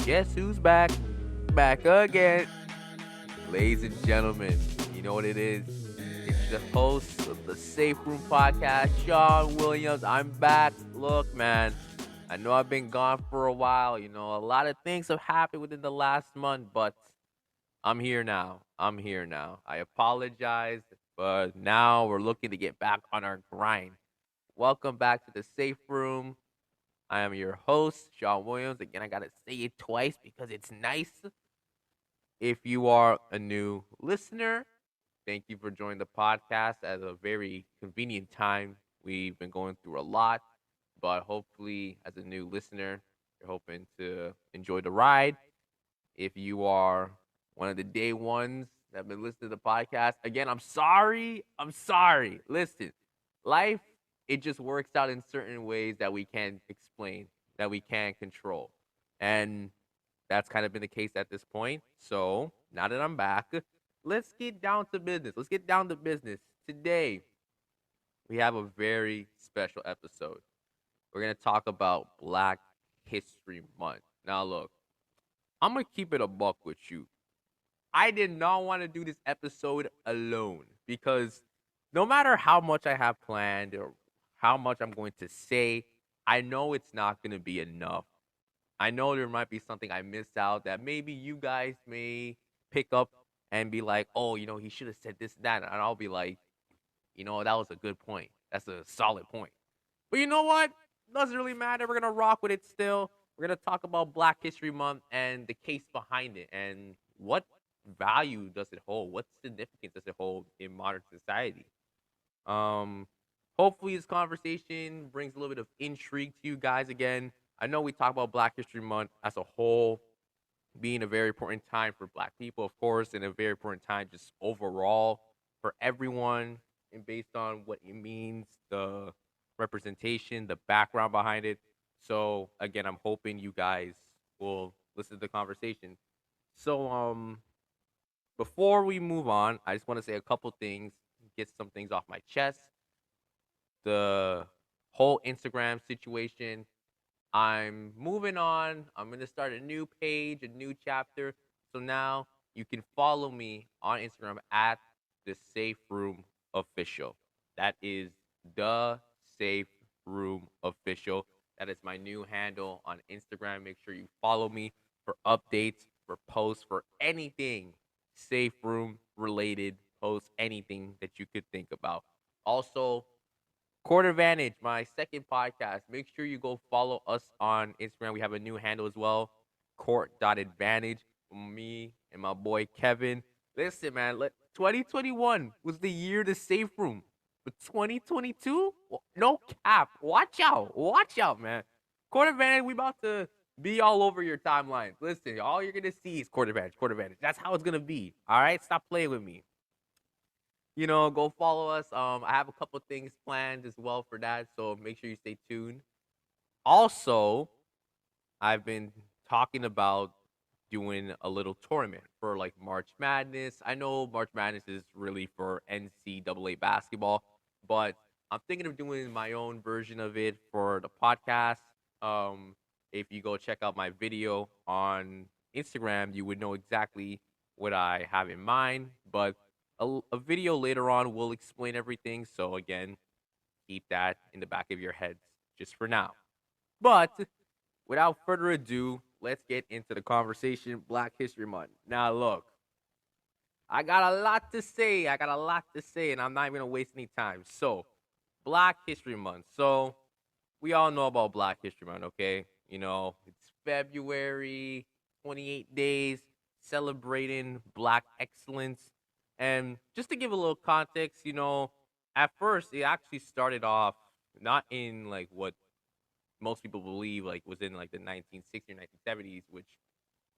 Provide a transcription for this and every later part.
Guess who's back? Back again. Ladies and gentlemen, you know what it is. It's the host of the Safe Room Podcast, Sean Williams. I'm back. Look, man, I know I've been gone for a while. A lot of things have happened within the last month, but I'm here now. I apologize, but now we're looking to get back on our grind. Welcome back to the Safe Room. I am your host, Sean Williams. Again, I got to say it twice because it's nice. If you are a new listener, thank you for joining the podcast at a very convenient time. We've been going through a lot, but hopefully, as a new listener, you're hoping to enjoy the ride. If you are one of the day ones that have been listening to the podcast, again, I'm sorry. Listen, life, it just works out in certain ways that we can't explain, that we can't control. And that's kind of been the case at this point. So now that I'm back, let's get down to business. Today, we have a very special episode. We're going to talk about Black History Month. Now, look, I'm going to keep it a buck with you. I did not want to do this episode alone because no matter how much I have planned or how much I'm going to say, I know it's not going to be enough. I know there might be something I missed out that maybe you guys may pick up and be like, oh, he should have said this, that. And I'll be like, that was a good point. That's a solid point. But you know what? Doesn't really matter. We're going to rock with it still. We're going to talk about Black History Month and the case behind it and what value does it hold? What significance does it hold in modern society? Hopefully this conversation brings a little bit of intrigue to you guys again. I know we talk about Black History Month as a whole being a very important time for Black people, of course, and a very important time just overall for everyone and based on what it means, the representation, the background behind it. So, again, I'm hoping you guys will listen to the conversation. So, before we move on, I just want to say a couple things, get some things off my chest. The whole Instagram situation, I'm moving on. I'm going to start a new page, a new chapter. So now you can follow me on Instagram at the Safe Room Official. That is the Safe Room Official. That is my new handle on Instagram. Make sure you follow me for updates, for posts, for anything Safe Room related, posts, anything that you could think about. Also, Court Advantage, my second podcast. Make sure you go follow us on Instagram. We have a new handle as well, court.advantage. Me and my boy Kevin. Listen, man, 2021 was the year to Safe Room. But 2022, no cap. Watch out, man. Court Advantage, we about to be all over your timelines. Listen, all you're going to see is Court Advantage. That's how it's going to be. All right? Stop playing with me. Go follow us. I have a couple things planned as well for that, so make sure you stay tuned. Also, I've been talking about doing a little tournament for like March Madness. I know March Madness is really for NCAA basketball, but I'm thinking of doing my own version of it for the podcast. If you go check out my video on Instagram, you would know exactly what I have in mind, but a video later on will explain everything. So again, keep that in the back of your heads just for now. But without further ado, let's get into the conversation. Black History Month. Now look, I got a lot to say, and I'm not even gonna waste any time. So, Black History Month. So, we all know about Black History Month, okay? It's February, 28 days celebrating Black excellence. And just to give a little context, at first it actually started off not in like what most people believe like was in like the 1960s or 1970s, which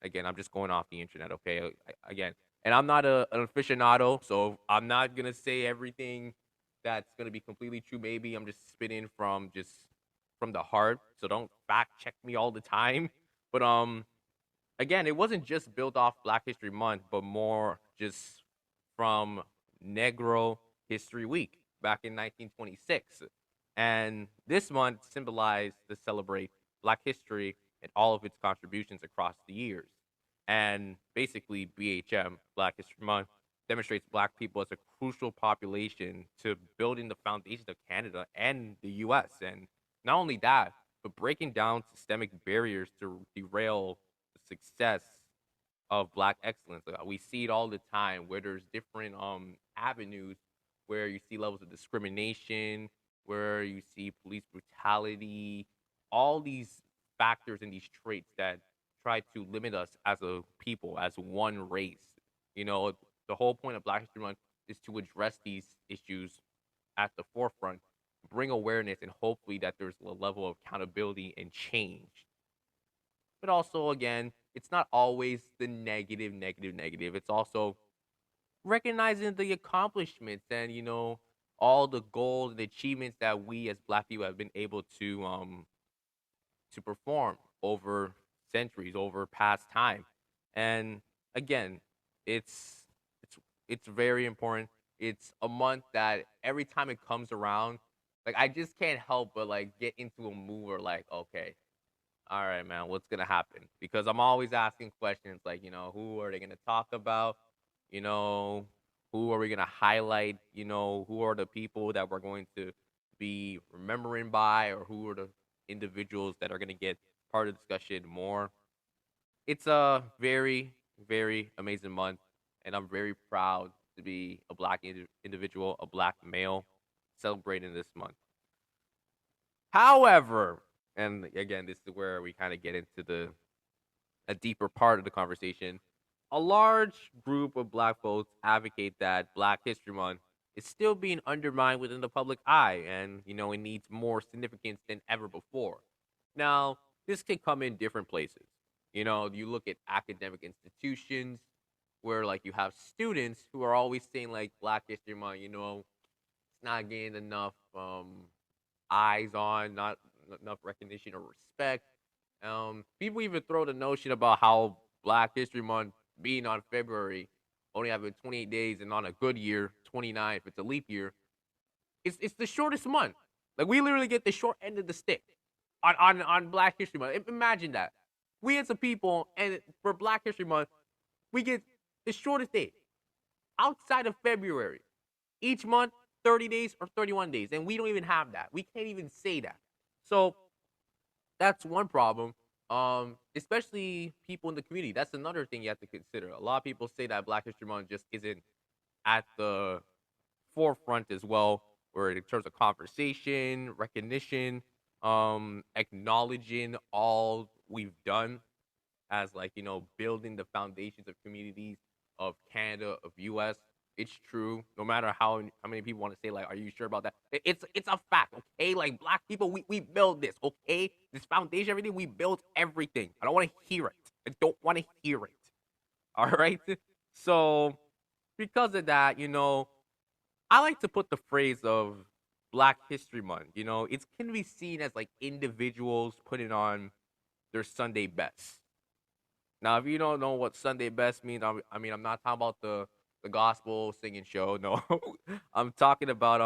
again, I'm just going off the internet, okay? Again, and I'm not an aficionado, so I'm not going to say everything that's going to be completely true. Maybe I'm just spitting from the heart, so don't fact check me all the time. But again, it wasn't just built off Black History Month, but more just from Negro History Week back in 1926. And this month symbolized to celebrate Black history and all of its contributions across the years. And basically, BHM, Black History Month, demonstrates Black people as a crucial population to building the foundations of Canada and the US. And not only that, but breaking down systemic barriers to derail the success of Black excellence. We see it all the time where there's different avenues where you see levels of discrimination, where you see police brutality, all these factors and these traits that try to limit us as a people, as one race. You know, the whole point of Black History Month is to address these issues at the forefront, bring awareness, and hopefully that there's a level of accountability and change. But also, again, it's not always the negative, negative, negative. It's also recognizing the accomplishments and, all the goals and achievements that we as Black people have been able to perform over centuries, over past time. And again, it's it's it's very important. It's a month that every time it comes around, like I just can't help but like get into a mood or like, okay, all right, man, what's gonna happen? Because I'm always asking questions like, who are they gonna talk about? You know, who are we gonna highlight? Who are the people that we're going to be remembering by, or who are the individuals that are gonna get part of the discussion more? It's a very, very amazing month, and I'm very proud to be a black individual, a black male, celebrating this month. However, and again, this is where we kind of get into the a deeper part of the conversation. A large group of black folks advocate that Black History Month is still being undermined within the public eye, and it needs more significance than ever before. Now, this can come in different places. You look at academic institutions where like you have students who are always saying like Black History Month, it's not getting enough eyes on, not enough recognition or respect. People even throw the notion about how Black History Month being on February, only having 28 days, and on a good year, 29 if it's a leap year, it's the shortest month. Like we literally get the short end of the stick on Black History Month. Imagine that. We as a people, and for Black History Month, we get the shortest day outside of February. Each month, 30 days or 31 days. And we don't even have that. We can't even say that. So that's one problem. Especially people in the community. That's another thing you have to consider. A lot of people say that Black History Month just isn't at the forefront as well, or in terms of conversation, recognition, acknowledging all we've done as like building the foundations of communities of Canada, of US. It's true. No matter how many people want to say like, are you sure about that? It's a fact. Okay, like Black people, we build this. Okay, this foundation, everything we built, everything. I don't want to hear it. I don't want to hear it. All right. So because of that, I like to put the phrase of Black History Month. It can be seen as like individuals putting on their Sunday best. Now, if you don't know what Sunday best means, I'm not talking about the gospel singing show. No, I'm talking about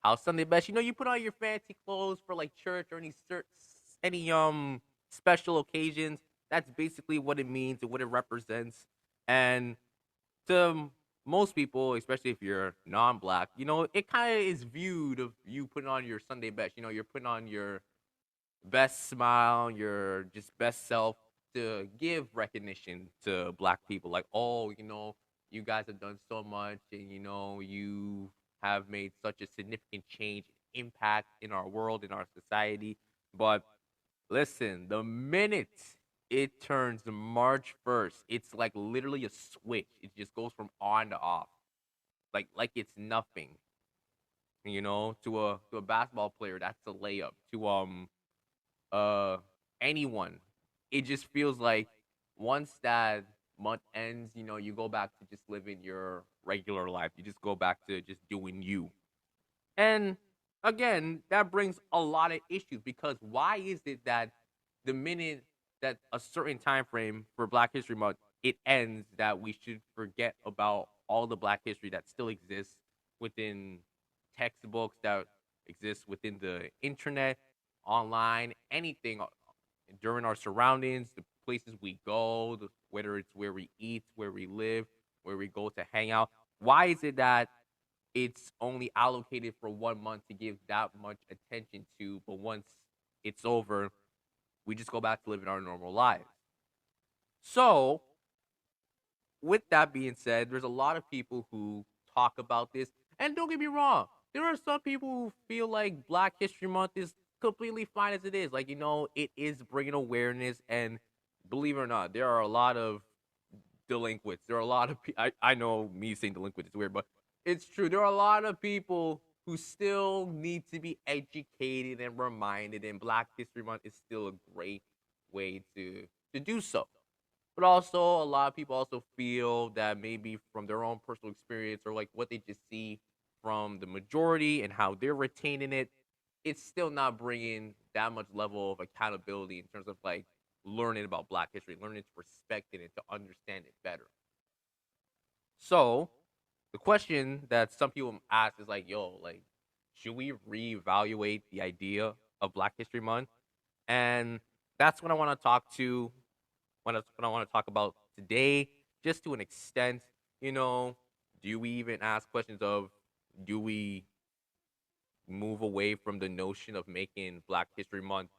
how Sunday best. You put on your fancy clothes for like church or any special occasions. That's basically what it means and what it represents. And to most people, especially if you're non-black, it kind of is viewed of you putting on your Sunday best. You're putting on your best smile, your just best self to give recognition to Black people. Like, oh, you guys have done so much, and you have made such a significant change, impact in our world, in our society. But listen, the minute it turns March 1st, it's like literally a switch. It just goes from on to off, like it's nothing. To a basketball player, that's a layup. To uh anyone, it just feels like once that month ends, you go back to just living your regular life. You just go back to just doing you. And again, that brings a lot of issues because why is it that the minute that a certain time frame for Black History Month it ends, that we should forget about all the Black history that still exists within textbooks, that exists within the internet, online, anything during our surroundings, the places we go, whether it's where we eat, where we live, where we go to hang out. Why is it that it's only allocated for 1 month to give that much attention to, but once it's over, we just go back to living our normal lives? So, with that being said, there's a lot of people who talk about this, and don't get me wrong, there are some people who feel like Black History Month is completely fine as it is. Like, it is bringing awareness, and believe it or not, there are a lot of delinquents. There are a lot of I know me saying delinquent is weird, but it's true. There are a lot of people who still need to be educated and reminded, and Black History Month is still a great way to do so. But also, a lot of people also feel that maybe from their own personal experience or like what they just see from the majority and how they're retaining it, it's still not bringing that much level of accountability in terms of like learning about Black history, learning to respect it and to understand it better. So, the question that some people ask is like, yo, like, should we reevaluate the idea of Black History Month? And that's what I want to talk to what I want to talk about today, just to an extent. You know, do we even ask questions of, do we move away from the notion of making Black History Month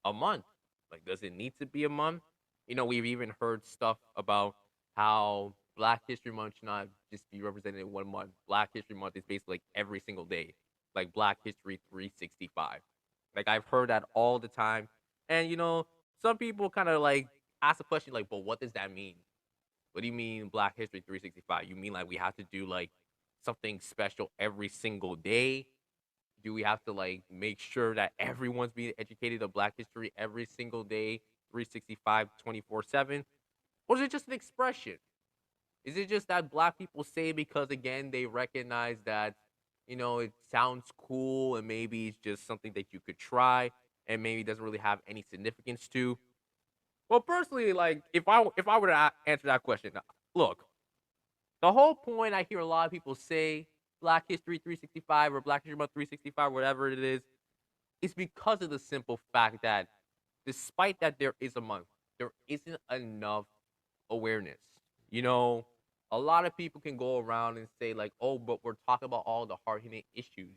a month? Like, does it need to be a month? We've even heard stuff about how Black History Month should not just be represented in 1 month. Black History Month is basically like every single day, like Black History 365. Like, I've heard that all the time. And, some people kind of like ask the question, like, but what does that mean? What do you mean Black History 365? You mean like we have to do like something special every single day? Do we have to like make sure that everyone's being educated of Black history every single day, 365, 24/7? Or is it just an expression? Is it just that Black people say because again they recognize that it sounds cool and maybe it's just something that you could try and maybe doesn't really have any significance to? Well, personally, like if I were to answer that question, look, the whole point I hear a lot of people say Black History 365 or Black History Month 365, whatever it is because of the simple fact that despite that there is a month, there isn't enough awareness. You know, a lot of people can go around and say like, "Oh, but we're talking about all the hard hitting issues."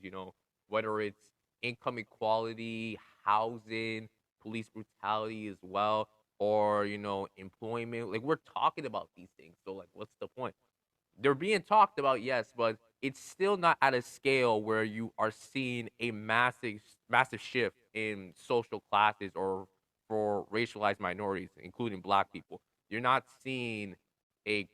Whether it's income equality, housing, police brutality as well, or employment. Like we're talking about these things. So like, what's the point? They're being talked about, yes, but it's still not at a scale where you are seeing a massive shift in social classes or for racialized minorities, including Black people. You're not seeing a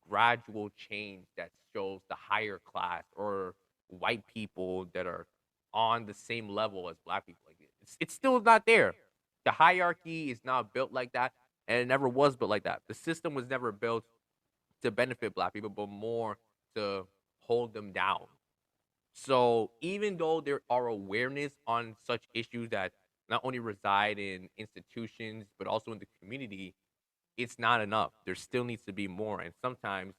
gradual change that shows the higher class or white people that are on the same level as Black people. Like it's still not there. The hierarchy is not built like that, and it never was built like that. The system was never built to benefit Black people, but more to hold them down. So even though there are awareness on such issues that not only reside in institutions but also in the community, it's not enough. There still needs to be more, and sometimes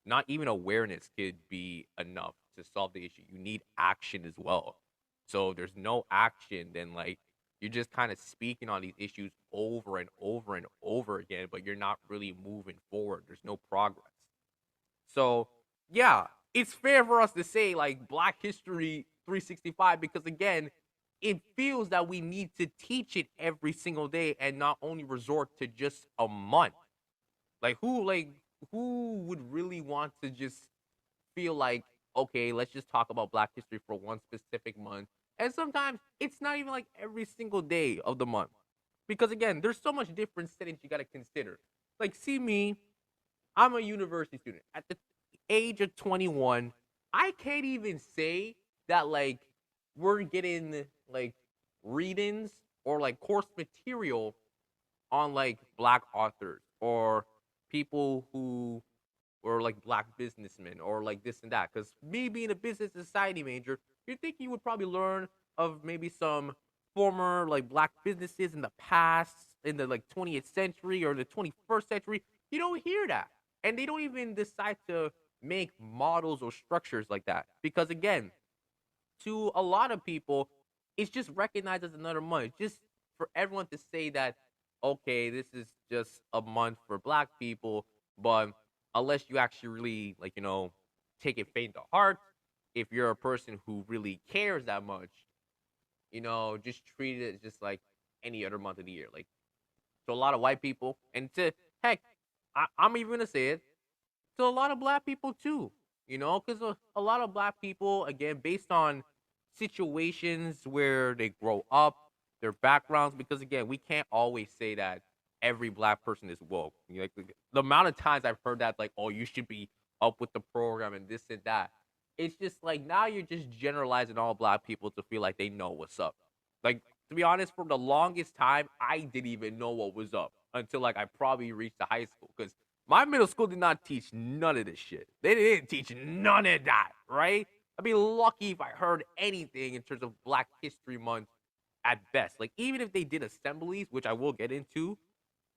not even awareness could be enough to solve the issue. You need action as well. So there's no action, then like you're just kind of speaking on these issues over and over and over again, but you're not really moving forward. There's no progress. So yeah, it's fair for us to say like Black History 365 because again, it feels that we need to teach it every single day and not only resort to just a month. Like who would really want to just feel like, okay, let's just talk about Black history for one specific month. And sometimes it's not even like every single day of the month. Because again, there's so much different settings you gotta consider. Like, see me, I'm a university student. At the age of 21, I can't even say that like we're getting like readings or like course material on like Black authors or people who or like Black businessmen or like this and that. Because me being a business society major, you think you would probably learn of maybe some former like Black businesses in the past, in the like 20th century or the 21st century. You don't hear that, and they don't even decide to make models or structures like that because again, to a lot of people. it's just recognized as another month. Just for everyone to say that, okay, this is just a month for black people, but unless you actually really like, take it faint to heart, if you're a person who really cares that much, just treat it just like any other month of the year. Like to a lot of white people, and to heck, I'm even gonna say it to a lot of black people too. Because a lot of black people, again, based on situations where they grow up, their backgrounds. Because again, we can't always say that every black person is woke. Like the amount of times I've heard that, like, oh, you should be up with the program and this and that. It's just like now you're just generalizing all black people to feel like they know what's up. Like to be honest, for the longest time, I didn't even know what was up until like I probably reached the high school because my middle school did not teach none of this shit. They didn't teach none of that, right? I'd be lucky if I heard anything in terms of Black History Month at best. Like, even if they did assemblies, which I will get into,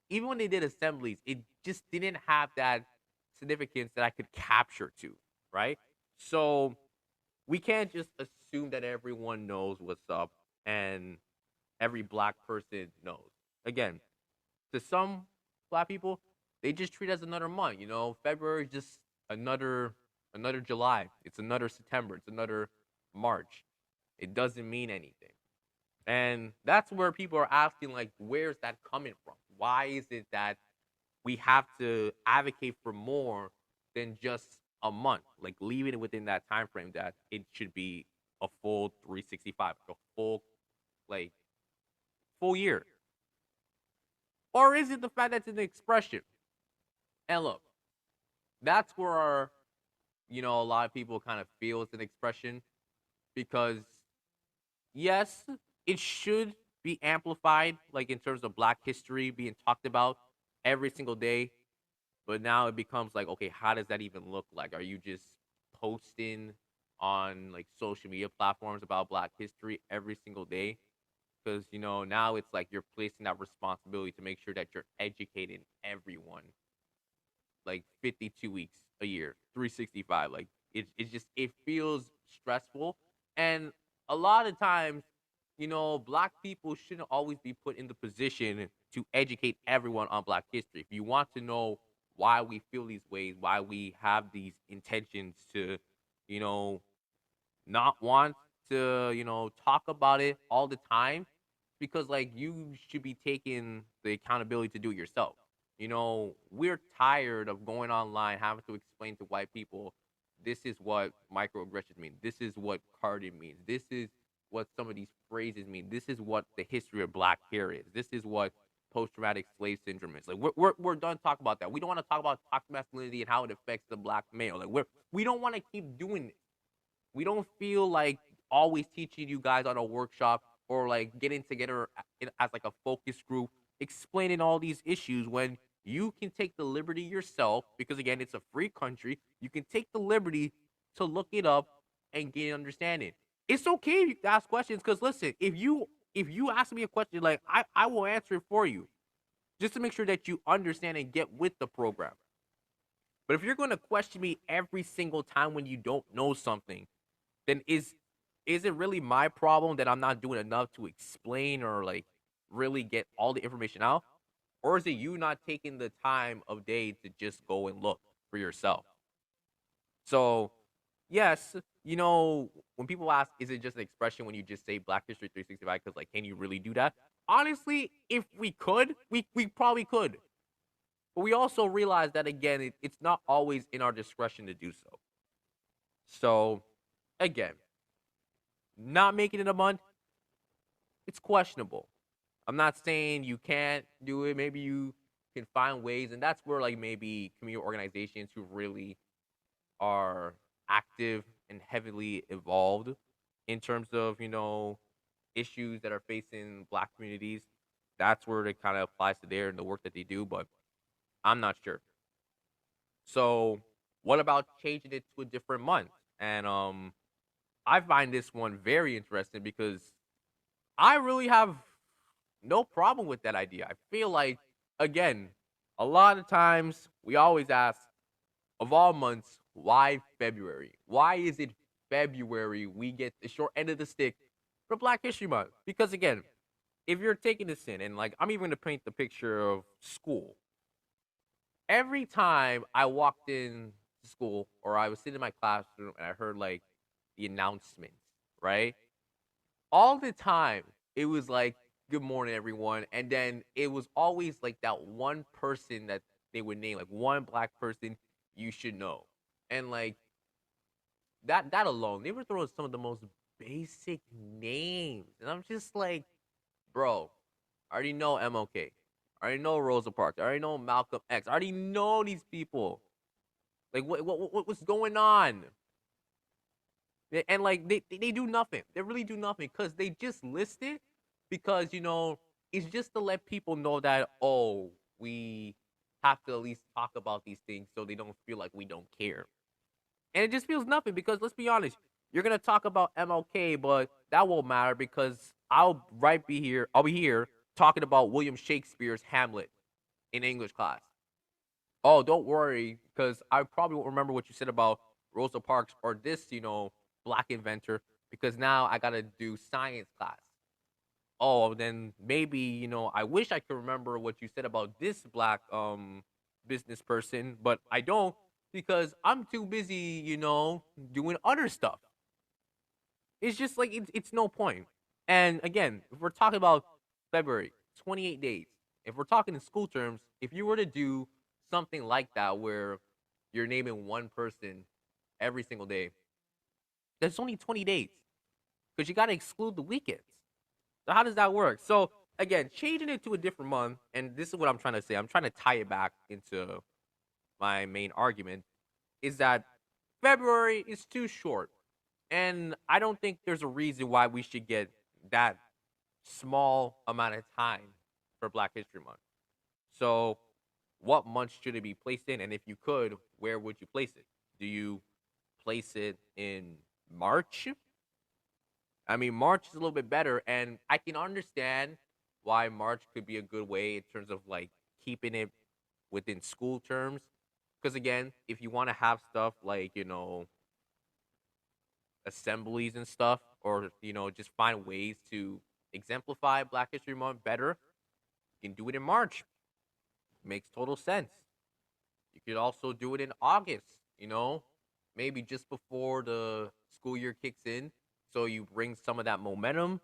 even when they did assemblies, it just didn't have that significance that I could capture to, right? So we can't just assume that everyone knows what's up and every black person knows. Again, to some black people, they just treat it as another month. February is just another July. It's another September. It's another March. It doesn't mean anything. And that's where people are asking, like, where's that coming from? Why is it that we have to advocate for more than just a month? Like leaving it within that time frame that it should be a full 365, like a full year. Or is it the fact that it's an expression? And look, that's where a lot of people kind of feel it's an expression because yes, it should be amplified, like in terms of Black history being talked about every single day. But now it becomes like, okay, how does that even look like? Are you just posting on like social media platforms about Black history every single day? Because now it's like you're placing that responsibility to make sure that you're educating everyone like 52 weeks a year, 365. Like it feels stressful. And a lot of times, black people shouldn't always be put in the position to educate everyone on black history. If you want to know why we feel these ways, why we have these intentions to, you know, not want to, talk about it all the time, because like you should be taking the accountability to do it yourself. We're tired of going online having to explain to white people this is what microaggressions mean. This is what carding means. This is what some of these phrases mean. This is what the history of black hair is. This is what post-traumatic slave syndrome is. Like we're done talking about that. We don't want to talk about toxic masculinity and how it affects the black male. Like we don't want to keep doing this. We don't feel like always teaching you guys on a workshop or like getting together as like a focus group explaining all these issues when you can take the liberty yourself, because again, it's a free country. You can take the liberty to look it up and get an understanding. It's okay if you ask questions, because listen, if you ask me a question, like I will answer it for you, just to make sure that you understand and get with the program. But if you're going to question me every single time when you don't know something, then is it really my problem that I'm not doing enough to explain or like really get all the information out? Or is it you not taking the time of day to just go and look for yourself? So, yes, when people ask, is it just an expression when you just say Black History 365? Because, like, can you really do that? Honestly, if we could, we probably could. But we also realize that, again, it's not always in our discretion to do so. So, again, not making it a month, it's questionable. I'm not saying you can't do it. Maybe you can find ways. And that's where, like, maybe community organizations who really are active and heavily involved in terms of, issues that are facing black communities, that's where it kind of applies to there and the work that they do. But I'm not sure. So, what about changing it to a different month? And I find this one very interesting because I really have no problem with that idea. I feel like, again, a lot of times we always ask, of all months, why February? Why is it February we get the short end of the stick for Black History Month. Because again, if you're taking this in, and like I'm even gonna paint the picture of school. Every time I walked in to school or I was sitting in my classroom and I heard like the announcements, right? All the time it was like good morning everyone, and then it was always like that one person that they would name, like one black person you should know. And like that alone, they were throwing some of the most basic names. And I'm just like, bro, I already know MLK. I already know Rosa Parks. I already know Malcolm X. I already know these people. Like what's going on? And like they do nothing. They really do nothing because they just list it because it's just to let people know that, oh, we have to at least talk about these things so they don't feel like we don't care. And it just feels nothing because let's be honest, you're gonna talk about MLK, but that won't matter because I'll be here talking about William Shakespeare's Hamlet in English class. Oh, don't worry, because I probably won't remember what you said about Rosa Parks or this, black inventor, because now I gotta do science class. Oh, then maybe, I wish I could remember what you said about this black business person, but I don't because I'm too busy, doing other stuff. It's just like it's no point. And again, if we're talking about February, 28 days. If we're talking in school terms, if you were to do something like that where you're naming one person every single day, that's only 20 days because you got to exclude the weekends. So how does that work? So again, changing it to a different month, and this is what I'm trying to say. I'm trying to tie it back into my main argument is that February is too short. And I don't think there's a reason why we should get that small amount of time for Black History Month. So, what month should it be placed in? And if you could, where would you place it? Do you place it in March? I mean, March is a little bit better, and I can understand why March could be a good way in terms of like keeping it within school terms. Because again, if you want to have stuff like, assemblies and stuff, or just find ways to exemplify Black History Month better, you can do it in March. Makes total sense. You could also do it in August, maybe just before the school year kicks in, so you bring some of that momentum,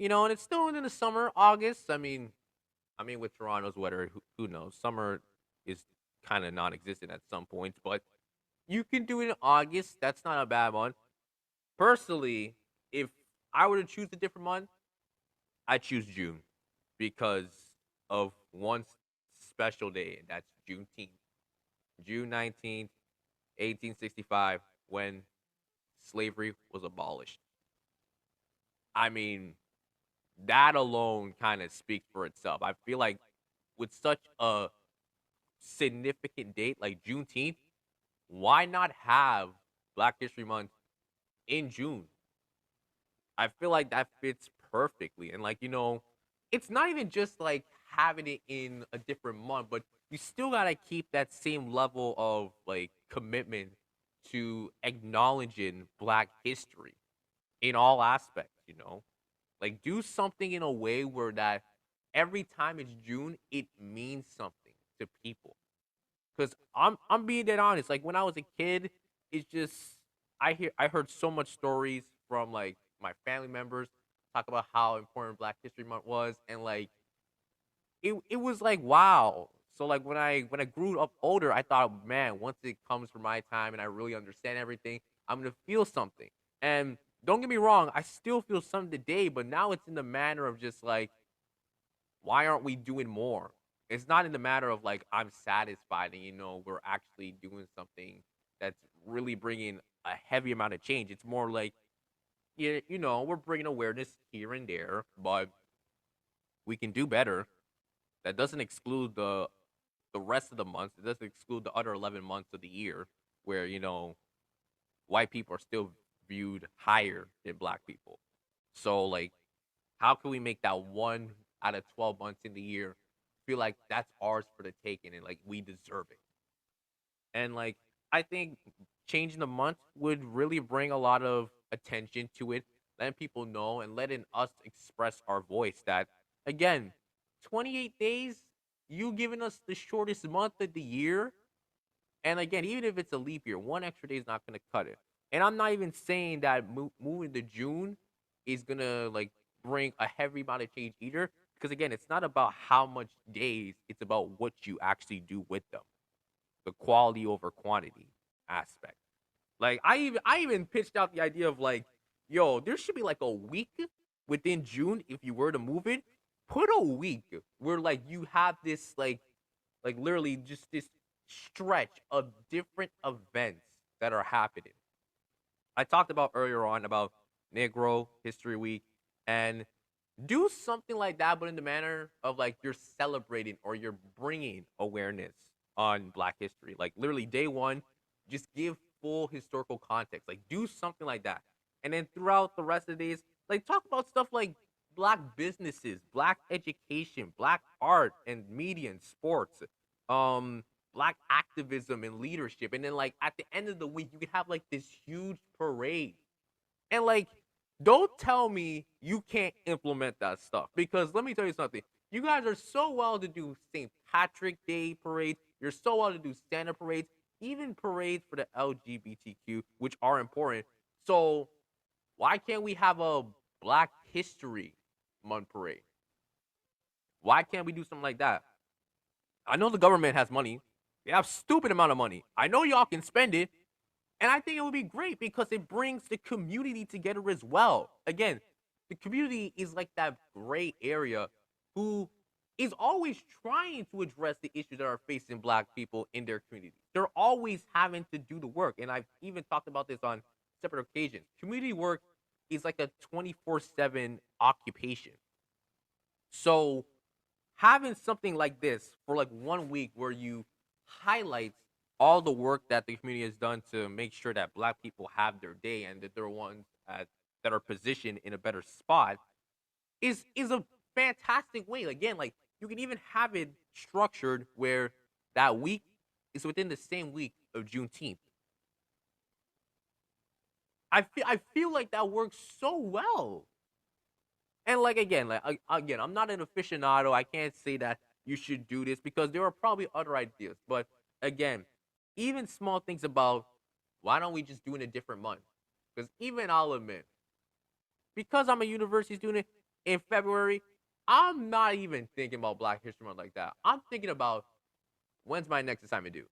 and it's still in the summer, August. I mean, with Toronto's weather, who knows? Summer is kind of non-existent at some points, but you can do it in August. That's not a bad one. Personally, if I were to choose a different month, I choose June because of one special day, and that's Juneteenth. June 19th, 1865, when slavery was abolished. I mean, that alone kind of speaks for itself. I feel like with such a significant date like Juneteenth, why not have Black History Month in June? I feel like that fits perfectly. And like, it's not even just like having it in a different month, but you still gotta keep that same level of like commitment to acknowledging black history in all aspects. Like do something in a way where that every time it's June, it means something to people. Cause I'm being dead honest. Like when I was a kid, it's just I heard so much stories from like my family members talk about how important Black History Month was, and like it was like wow. So like when I grew up older, I thought, man, once it comes for my time and I really understand everything, I'm gonna feel something. And don't get me wrong, I still feel something today, but now it's in the manner of just like, why aren't we doing more? It's not in the matter of like I'm satisfied and we're actually doing something that's really bringing a heavy amount of change. It's more like, yeah, we're bringing awareness here and there, but we can do better. That doesn't exclude the rest of the months. It doesn't exclude the other 11 months of the year where white people are still viewed higher than black people. So like, how can we make that one out of 12 months in the year feel like that's ours for the taking and like we deserve it? And like, I think changing the month would really bring a lot of attention to it. letting people know and letting us express our voice that, again, 28 days, you giving us the shortest month of the year. And again, even if it's a leap year, one extra day is not going to cut it. And I'm not even saying that moving to June is going to like bring a heavy amount of change either. Because again, it's not about how much days, it's about what you actually do with them. The quality over quantity aspect. Like I even pitched out the idea of like, yo, there should be like a week within June if you were to move it. Put a week where like you have this like literally just this stretch of different events that are happening. I talked about earlier on about Negro History Week and do something like that, but in the manner of like you're celebrating or you're bringing awareness on Black history. Like literally day one, just give full historical context. Like do something like that, and then throughout the rest of the days, like talk about stuff like Black businesses, Black education, Black art and media and sports, um, Black activism and leadership, and then like at the end of the week, you could have like this huge parade and like, don't tell me you can't implement that stuff because let me tell you something. You guys are so well to do St. Patrick Day parades. You're so well to do Santa parades, even parades for the LGBTQ, which are important. So why can't we have a Black History Month parade? Why can't we do something like that? I know the government has money. They have stupid amount of money. I know y'all can spend it, and I think it would be great because it brings the community together as well. Again, the community is like that gray area who is always trying to address the issues that are facing Black people in their community. They're always having to do the work. And I've even talked about this on separate occasions. Community work is like a 24/7 occupation. So having something like this for like 1 week where you highlight all the work that the community has done to make sure that Black people have their day and that they're ones that are positioned in a better spot is a fantastic way. Again, like you can even have it structured where that week is within the same week of Juneteenth. I feel like that works so well. And like again, again, I'm not an aficionado. I can't say that you should do this because there are probably other ideas. But again, even small things about why don't we just do it in a different month? Because even I'll admit, because I'm a university student in February, I'm not even thinking about Black History Month like that. I'm thinking about when's my next assignment due?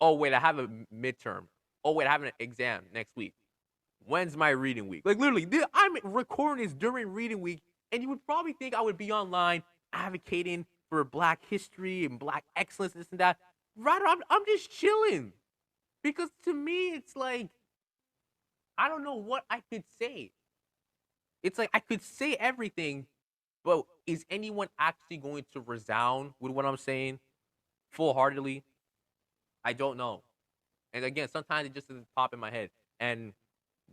Oh wait, I have a midterm. Oh wait, I have an exam next week. When's my reading week? Like literally, I'm recording this during reading week, and you would probably think I would be online advocating for Black history and Black excellence, this and that. Rather, I'm just chilling because to me, it's like I don't know what I could say. It's like I could say everything, but is anyone actually going to resound with what I'm saying full heartedly? I don't know. And again, sometimes it just doesn't pop in my head. And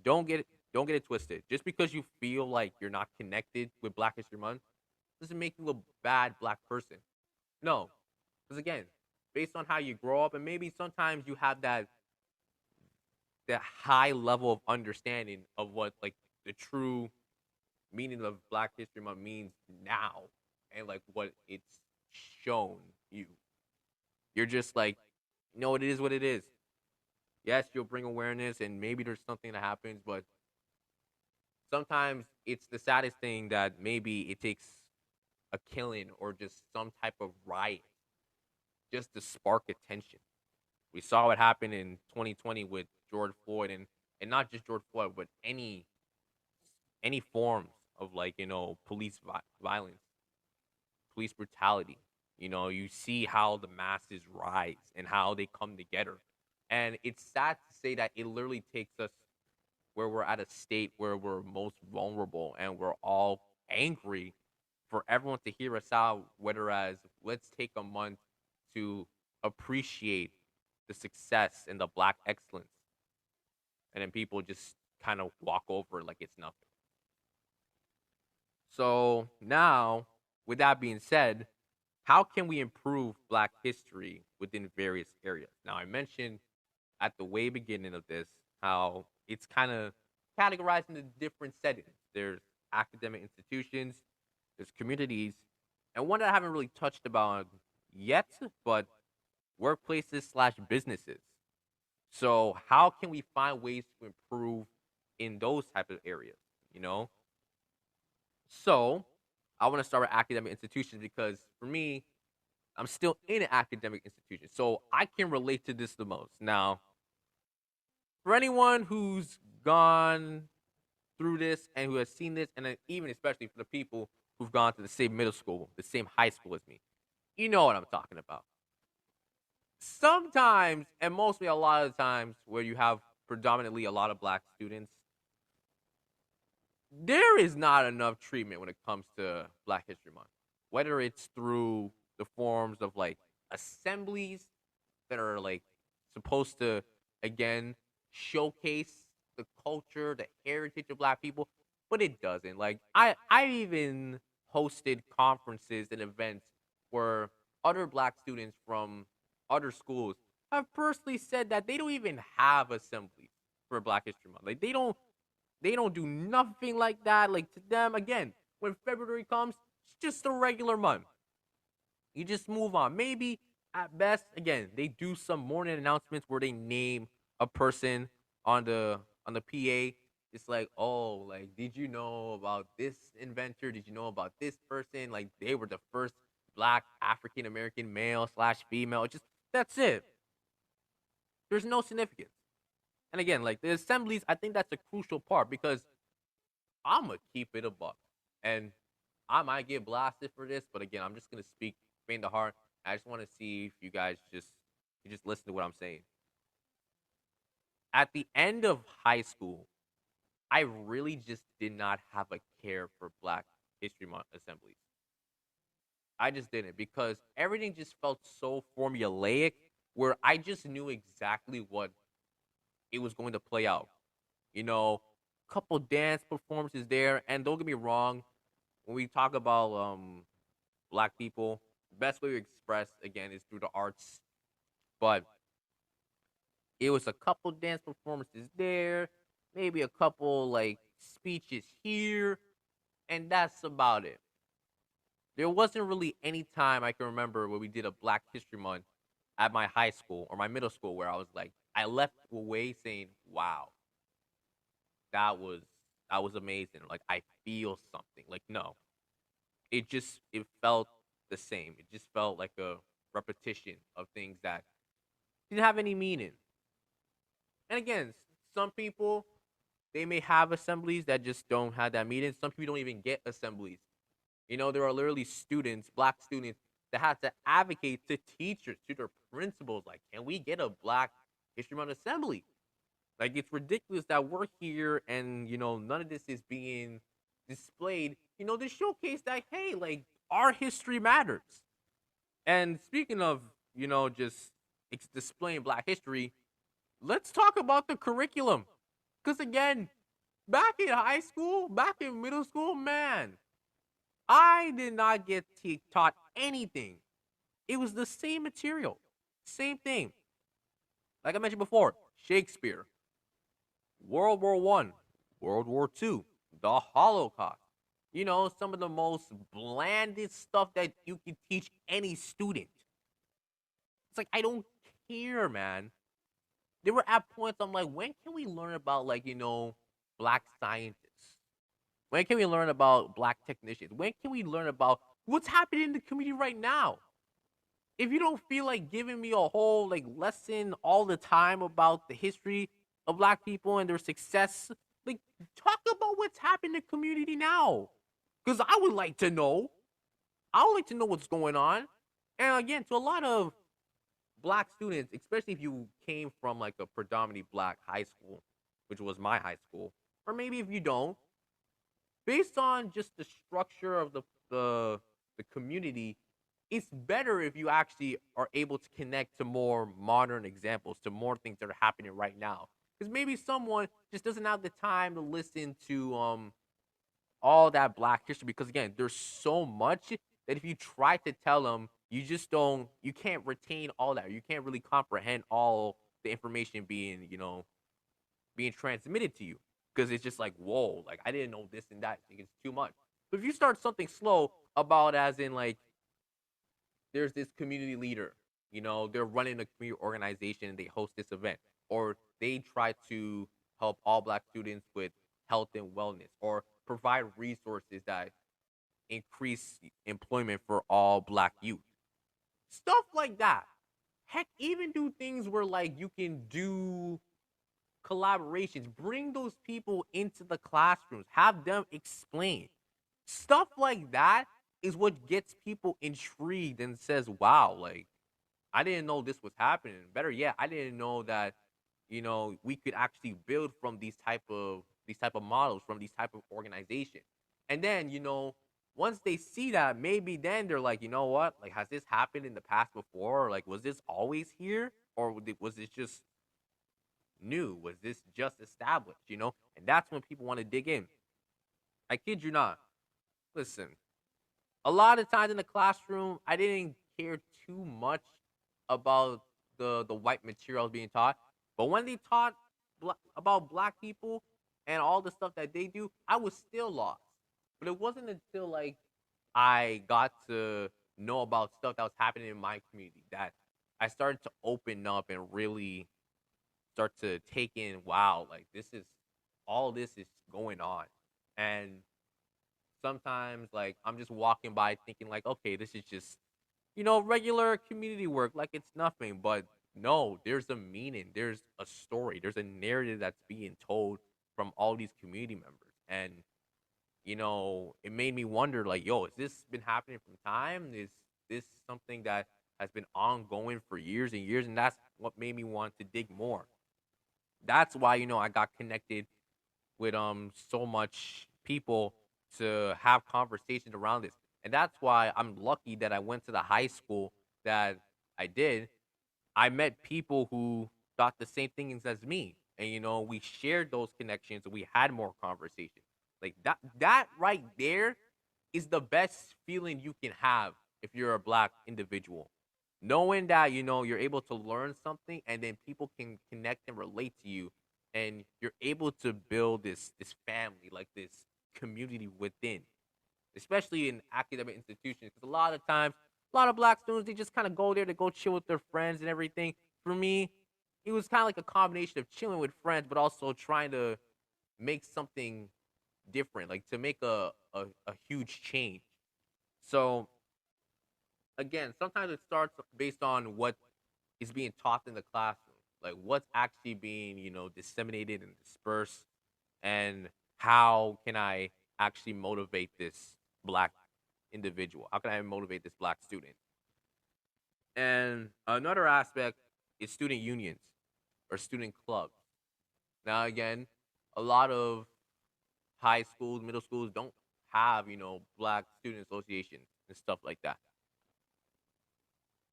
don't get it twisted. Just because you feel like you're not connected with Black History Month doesn't make you a bad Black person. No, because again, based on how you grow up, and maybe sometimes you have that high level of understanding of what like the true meaning of Black History Month means now, and like what it's shown you. You're just like, no, it is what it is. Yes, you'll bring awareness, and maybe there's something that happens, but sometimes it's the saddest thing that maybe it takes a killing or just some type of riot just to spark attention. We saw what happened in 2020 with George Floyd, and not just George Floyd, but any forms of like police violence, police brutality. You see how the masses rise and how they come together, and it's sad to say that it literally takes us where we're at a state where we're most vulnerable and we're all angry for everyone to hear us out. Whereas let's take a month to appreciate the success and the Black excellence, and then people just kind of walk over it like it's nothing. So now, with that being said, how can we improve Black history within various areas? Now, I mentioned at the way beginning of this how it's kind of categorized into different settings. There's academic institutions, there's communities, and one that I haven't really touched about yet, but workplaces slash businesses. So how can we find ways to improve in those type of areas? You know, so I want to start with academic institutions because for me, I'm still in an academic institution, so I can relate to this the most. Now, for anyone who's gone through this and who has seen this, and then even especially for the people who've gone to the same middle school, the same high school as me, you know what I'm talking about. Sometimes, and mostly a lot of the times, where you have predominantly a lot of black students, there is not enough treatment when it comes to Black History Month. Whether it's through the forms of like assemblies that are like supposed to again showcase the culture, the heritage of black people, but it doesn't. Like I even hosted conferences and events where other black students from other schools have personally said that they don't even have assemblies for Black History Month. Like they don't do nothing like that. Like to them, again, when February comes, it's just a regular month. You just move on. Maybe at best, again, they do some morning announcements where they name a person on the PA. It's like, oh, like, did you know about this inventor? Did you know about this person? Like, they were the first black African American male slash female. Just that's it. There's no significance. And again, like the assemblies, I think that's a crucial part because I'm gonna keep it a buck. And I might get blasted for this, but again, I'm just gonna speak faint the heart. I just want to see if you just listen to what I'm saying. At the end of high school, I really just did not have a care for Black History Month assemblies. I just didn't because everything just felt so formulaic where I just knew exactly what it was going to play out. You know, couple dance performances there, and don't get me wrong, when we talk about black people, the best way to express again is through the arts. But it was a couple dance performances there, maybe a couple like speeches here, and that's about it. There wasn't really any time I can remember where we did a Black History Month at my high school or my middle school where I was like, I left away saying, "Wow, that was that was amazing." Like I feel something. Like no, it felt the same. It just felt like a repetition of things that didn't have any meaning. And again, some people they may have assemblies that just don't have that meaning. Some people don't even get assemblies. You know, there are literally students, black students, that have to advocate to teachers, to their principals, like, can we get a Black History Month assembly? Like, it's ridiculous that we're here and, none of this is being displayed, to showcase that, hey, like, our history matters. And speaking of, just displaying Black history, let's talk about the curriculum. Because, again, back in high school, back in middle school, man, I did not get taught anything. It was the same material, same thing. Like I mentioned before, Shakespeare, World War One, World War Two, the Holocaust. Some of the most blandest stuff that you can teach any student. It's like I don't care, man. There were at points I'm like, when can we learn about black scientists? When can we learn about black technicians? When can we learn about what's happening in the community right now? If you don't feel like giving me a whole lesson all the time about the history of black people and their success, like talk about what's happening in the community now. Because I would like to know. I would like to know what's going on. And again, to a lot of black students, especially if you came from like a predominantly black high school, which was my high school, or maybe if you don't, based on just the structure of the community, it's better if you actually are able to connect to more modern examples, to more things that are happening right now. Because maybe someone just doesn't have the time to listen to all that black history. Because again, there's so much that if you try to tell them, you can't retain all that. You can't really comprehend all the information being transmitted to you. because it's just like, whoa, like I didn't know this and that. Like, it's too much. But if you start something slow about, as in like, there's this community leader, they're running a community organization and they host this event, or they try to help all black students with health and wellness, or provide resources that increase employment for all black youth. Stuff like that. Heck, even do things where like you can do collaborations, bring those people into the classrooms, have them explain. Stuff like that is what gets people intrigued and says, wow, like I didn't know this was happening. Better yet, I didn't know that, we could actually build from these type of models, from these type of organizations. And then, once they see that, maybe then they're like, you know what? Like, has this happened in the past before? Or like, was this always here? Or was this just new? Was this just established? And that's when people want to dig in. I kid you not. Listen, a lot of times in the classroom, I didn't care too much about the white materials being taught. But when they taught about black people and all the stuff that they do, I was still lost. But it wasn't until like I got to know about stuff that was happening in my community that I started to open up and really start to take in, wow, like this is going on. And sometimes like I'm just walking by thinking like, okay, this is just, regular community work, like it's nothing. But no, there's a meaning, there's a story, there's a narrative that's being told from all these community members. And it made me wonder, like, yo, has this been happening from time? Is this something that has been ongoing for years and years? And that's what made me want to dig more. That's why, I got connected with so much people to have conversations around this. And that's why I'm lucky that I went to the high school that I did. I met people who thought the same things as me. And we shared those connections and we had more conversations. Like that right there is the best feeling you can have if you're a black individual. Knowing that, you're able to learn something and then people can connect and relate to you, and you're able to build this family, like this community within, especially in academic institutions. Because a lot of times, a lot of black students, they just kind of go there to go chill with their friends and everything. For me, it was kind of like a combination of chilling with friends, but also trying to make something different, like to make a huge change. So again, sometimes it starts based on what is being taught in the classroom, like what's actually being, disseminated and dispersed, and how can I actually motivate this black individual? How can I motivate this black student? And another aspect is student unions or student clubs. Now, again, a lot of high schools, middle schools don't have, black student associations and stuff like that.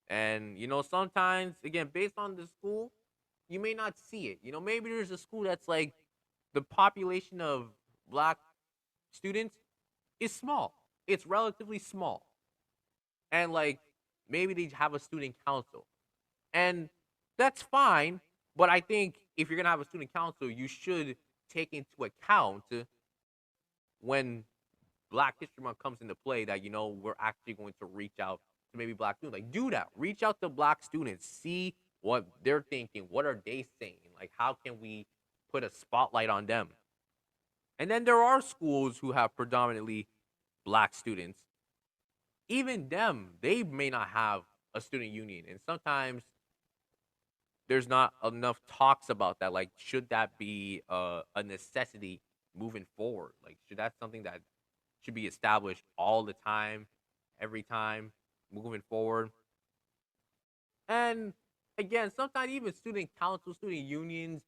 And, sometimes, again, based on the school, you may not see it. Maybe there's a school that's like the population of black students is small. It's relatively small. And like maybe they have a student council. And that's fine. But I think if you're going to have a student council, you should take into account when Black History Month comes into play that, we're actually going to reach out to maybe black students. Like, do that. Reach out to black students. See what they're thinking. What are they saying? Like, how can we put a spotlight on them? And then there are schools who have predominantly black students. Even them, they may not have a student union. And sometimes there's not enough talks about that. Like, should that be a necessity moving forward? Like, should that something that should be established all the time, every time, moving forward? And again, sometimes even student councils, student unions,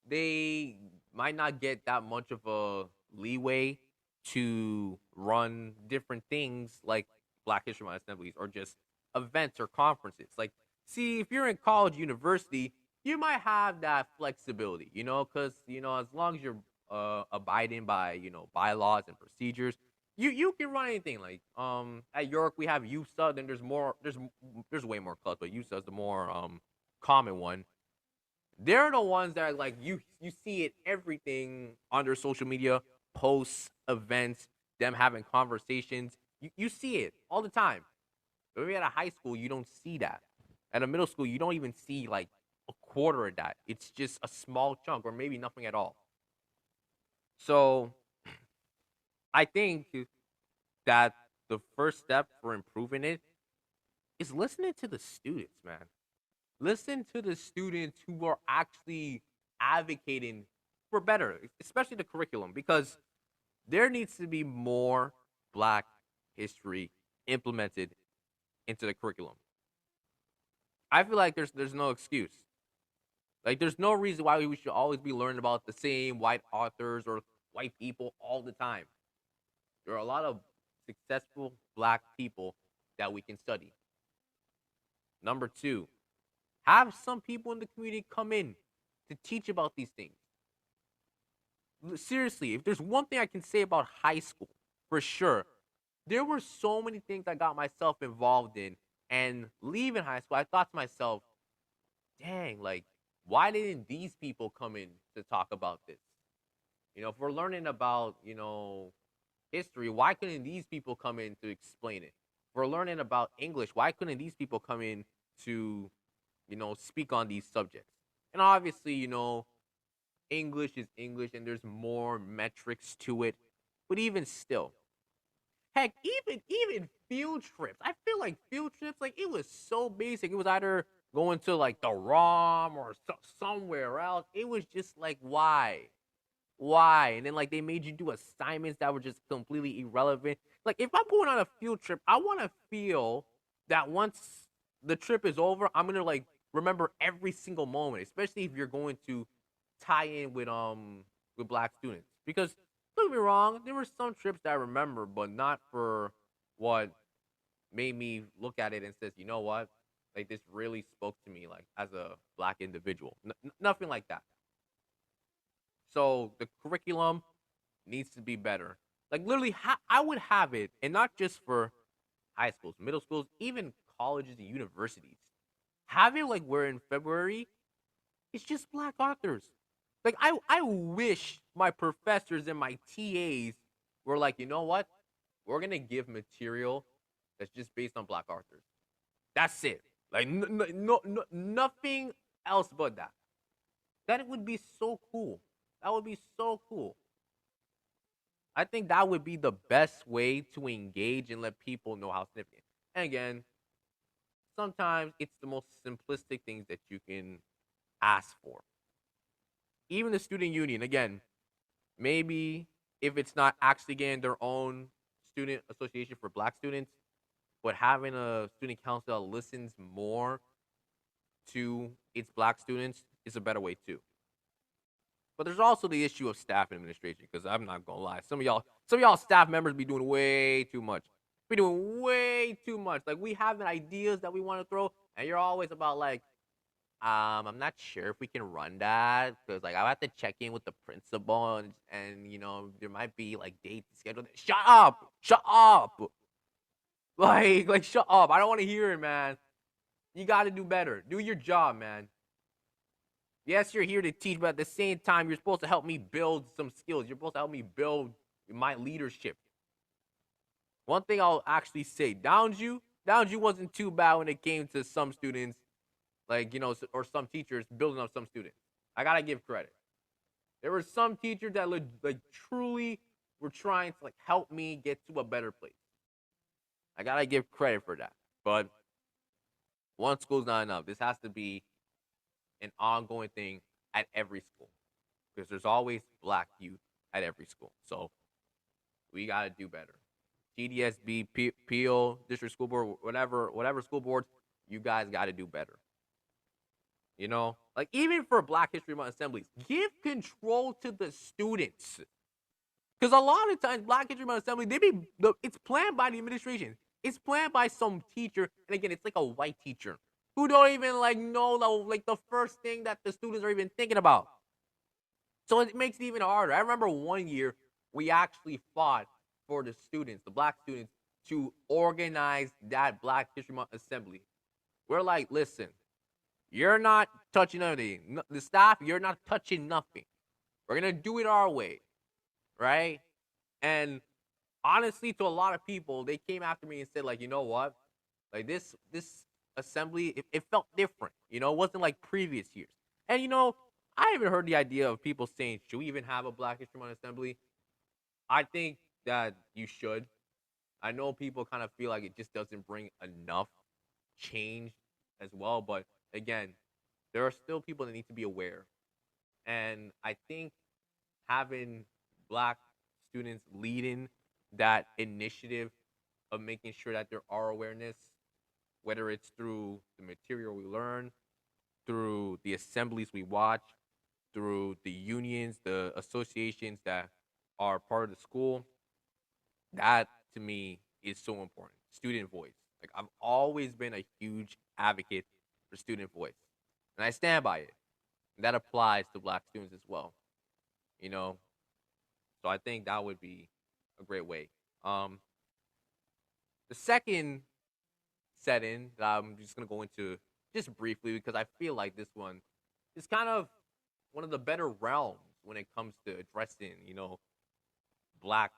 they might not get that much of a leeway to run different things like Black History Month assemblies or just events or conferences. Like, see, if you're in college, university, you might have that flexibility, because, as long as you're abiding by, bylaws and procedures, you can run anything. Like at York we have USA, then there's way more clubs, but USA is the more common one. They're the ones that are like you see it everything on their social media posts, events, them having conversations. You see it all the time. But maybe at a high school, you don't see that. At a middle school, you don't even see like a quarter of that. It's just a small chunk or maybe nothing at all. So I think that the first step for improving it is listening to the students, man. Listen to the students who are actually advocating for better, especially the curriculum, because there needs to be more Black history implemented into the curriculum. I feel like there's no excuse. Like there's no reason why we should always be learning about the same white authors or white people all the time. There are a lot of successful Black people that we can study. Number two, have some people in the community come in to teach about these things. Seriously, if there's one thing I can say about high school, for sure, there were so many things I got myself involved in. And leaving high school, I thought to myself, dang, like, why didn't these people come in to talk about this? You know, if we're learning about, history, why couldn't these people come in to explain it? If we're learning about English, why couldn't these people come in to, speak on these subjects? And obviously, English is English and there's more metrics to it. But even still, heck, even field trips. I feel like field trips, like it was so basic. It was either going to like the ROM or somewhere else. It was just like why? And then like they made you do assignments that were just completely irrelevant. Like if I'm going on a field trip, I want to feel that once the trip is over, I'm gonna like remember every single moment, especially if you're going to tie in with Black students. Because don't get me wrong, there were some trips that I remember, but not for what made me look at it and says, you know what, like this really spoke to me like as a Black individual. Nothing like that. So the curriculum needs to be better. Like literally, I would have it, and not just for high schools, middle schools, even colleges and universities. Have it like where in February, it's just Black authors. Like I wish my professors and my TAs were like, you know what? We're gonna give material that's just based on Black authors. That's it. Like nothing else but that. That would be so cool. That would be so cool. I think that would be the best way to engage and let people know how significant. And again, sometimes it's the most simplistic things that you can ask for. Even the student union, again, maybe if it's not actually getting their own student association for Black students, but having a student council that listens more to its Black students is a better way too. But there's also the issue of staff and administration, because I'm not gonna lie, some of y'all staff members be doing way too much. Be doing way too much. Like we have ideas that we want to throw, and you're always about like, I'm not sure if we can run that because like I have to check in with the principal and there might be like dates scheduled. Shut up! Shut up! Like shut up! I don't want to hear it, man. You got to do better. Do your job, man. Yes, you're here to teach, but at the same time, you're supposed to help me build some skills. You're supposed to help me build my leadership. One thing I'll actually say, Downsview wasn't too bad when it came to some students, like, or some teachers building up some students. I gotta give credit. There were some teachers that like truly were trying to like help me get to a better place. I gotta give credit for that. But one school's not enough. This has to be an ongoing thing at every school because there's always Black youth at every school. So we got to do better. TDSB, PO, district school board, whatever school boards, you guys got to do better. Like even for Black History Month assemblies, give control to the students. Because a lot of times Black History Month assembly, it's planned by the administration. It's planned by some teacher, and again, it's like a white teacher who don't even like know the first thing that the students are even thinking about. So it makes it even harder. I remember one year we actually fought for the students, the Black students, to organize that Black History Month assembly. We're like, listen, You're not touching anything. The staff, you're not touching nothing. We're gonna do it our way, right? And honestly, to a lot of people, they came after me and said, like, you know what? Like this assembly, it felt different. It wasn't like previous years. And I even heard the idea of people saying, should we even have a Black History Month assembly? I think that you should. I know people kind of feel like it just doesn't bring enough change as well, but again, there are still people that need to be aware. And I think having Black students leading that initiative of making sure that there are awareness, whether it's through the material we learn, through the assemblies we watch, through the unions, the associations that are part of the school, that to me is so important. Student voice. Like, I've always been a huge advocate for student voice, and I stand by it. And that applies to Black students as well. You know, so I think that would be a great way. Um, the second setting that I'm just gonna go into just briefly because I feel like this one is kind of one of the better realms when it comes to addressing, Black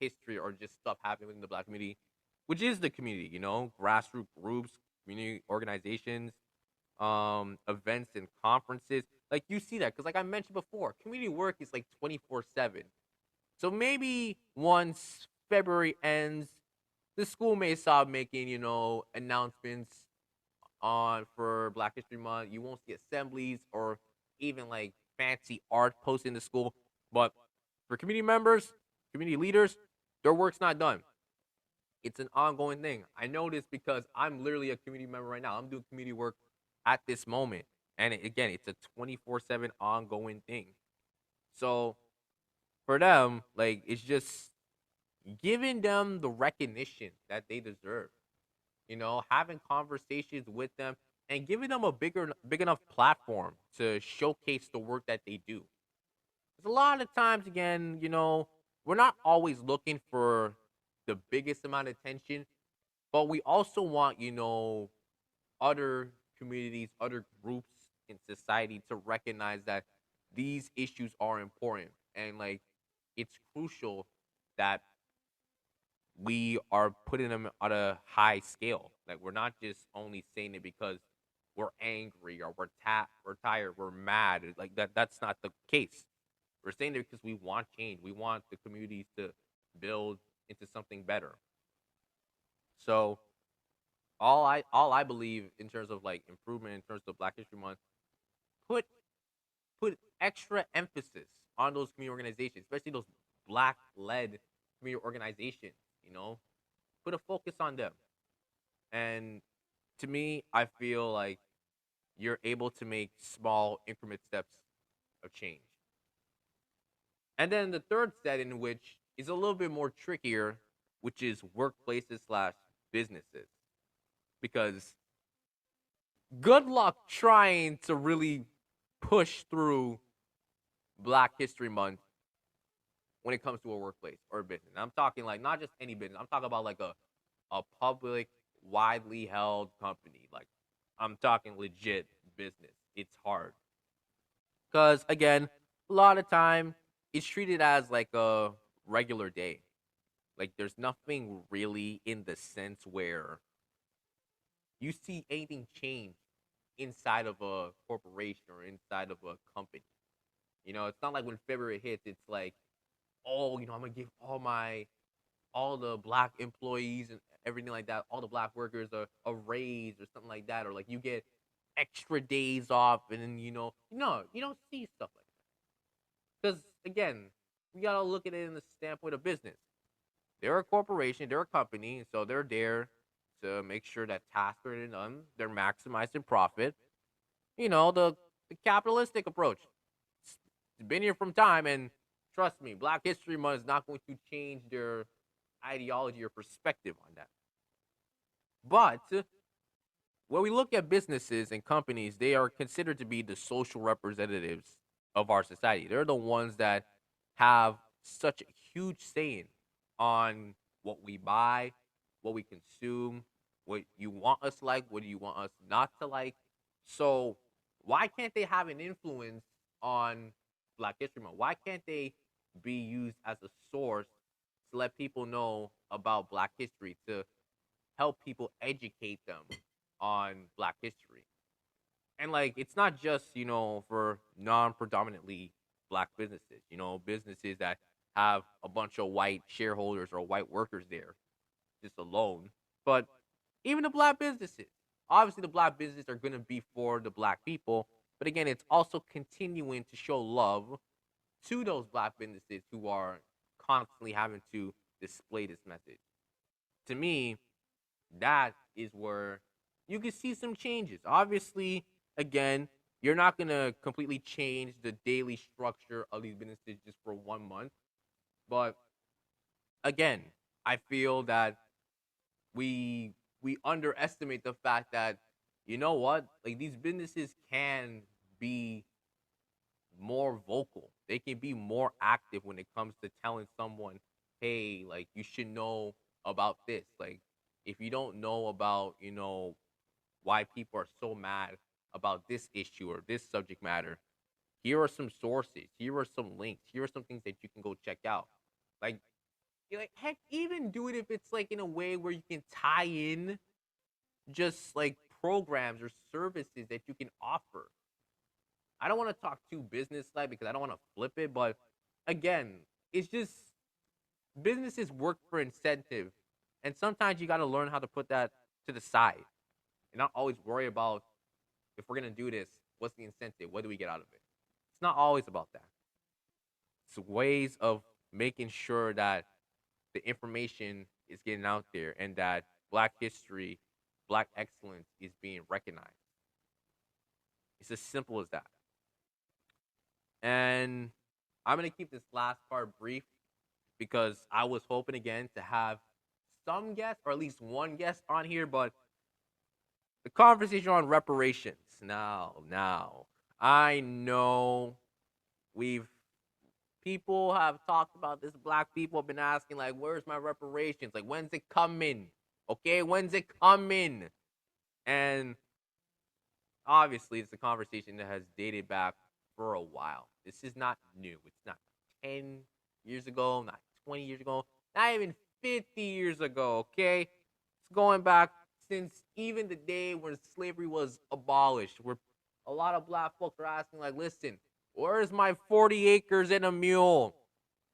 history or just stuff happening within the Black community, which is the community, grassroots groups, community organizations, events and conferences. Like, you see that because, like I mentioned before, community work is like 24/7. So maybe once February ends, the school may stop making, announcements on for Black History Month. You won't see assemblies or even like fancy art posted in the school. But for community members, community leaders, their work's not done. It's an ongoing thing. I know this because I'm literally a community member right now. I'm doing community work at this moment. And again, it's a 24/7 ongoing thing. So for them, like, it's just giving them the recognition that they deserve. Having conversations with them and giving them a big enough platform to showcase the work that they do. Because a lot of times, again, we're not always looking for the biggest amount of attention, but we also want, other communities, other groups in society to recognize that these issues are important. And, like, it's crucial that we are putting them on a high scale. Like, we're not just only saying it because we're angry or we're tired, we're mad. Like, that's not the case. We're saying it because we want change. We want the communities to build into something better. So all I believe in terms of like improvement in terms of Black History Month, put put extra emphasis on those community organizations, especially those Black led community organizations. You know, put a focus on them. And to me, I feel like you're able to make small increment steps of change. And then the third setting, which is a little bit more trickier, which is workplaces slash businesses. Because good luck trying to really push through Black History Month when it comes to a workplace or a business. And I'm talking like not just any business. I'm talking about like a public, widely held company. Like, I'm talking legit business. It's hard. Because again, a lot of time it's treated as like a regular day. Like, there's nothing really in the sense where you see anything change inside of a corporation or inside of a company. It's not like when February hits, it's like, oh, I'm gonna give all the Black employees and everything like that, all the Black workers a raise or something like that, or like you get extra days off, and then no, you don't see stuff like that. Because again, we gotta look at it in the standpoint of business. They're a corporation, they're a company, so they're there to make sure that tasks are done. They're maximizing profit. The capitalistic approach. It's been here from time, and trust me, Black History Month is not going to change their ideology or perspective on that. But when we look at businesses and companies, they are considered to be the social representatives of our society. They're the ones that have such a huge saying on what we buy, what we consume, what you want us to like, what do you want us not to like. So why can't they have an influence on Black History Month? Why can't they be used as a source to let people know about Black history, to help people educate them on Black history? And like, it's not just, for non-predominantly Black businesses, businesses that have a bunch of white shareholders or white workers there just alone, but even the Black businesses. Obviously, the Black businesses are going to be for the Black people, but again, it's also continuing to show love to those Black businesses who are constantly having to display this message. To me, that is where you can see some changes. Obviously, again, you're not going to completely change the daily structure of these businesses just for 1 month. But again, I feel that we we underestimate the fact that, you know what, like, these businesses can be more vocal. They can be more active when it comes to telling someone, hey, like, you should know about this. Like, if you don't know about, why people are so mad about this issue or this subject matter, here are some sources, here are some links, here are some things that you can go check out. Like, heck, even do it if it's like in a way where you can tie in just like programs or services that you can offer. I don't want to talk too business like, because I don't want to flip it, but again, it's just businesses work for incentive, and sometimes you got to learn how to put that to the side and not always worry about, if we're gonna do this, what's the incentive? What do we get out of it? It's not always about that. It's ways of making sure that the information is getting out there and that Black history, Black excellence is being recognized. It's as simple as that. And I'm going to keep this last part brief because I was hoping again to have some guests or at least one guest on here, but the conversation on reparations. Now, I know we've people have talked about this. Black people have been asking, like, where's my reparations? Like, when's it coming? Okay, when's it coming? And obviously, it's a conversation that has dated back for a while. This is not new. It's not 10 years ago, not 20 years ago, not even 50 years ago, okay? It's going back since even the day when slavery was abolished, where a lot of Black folks are asking, like, listen, where's my 40 acres and a mule?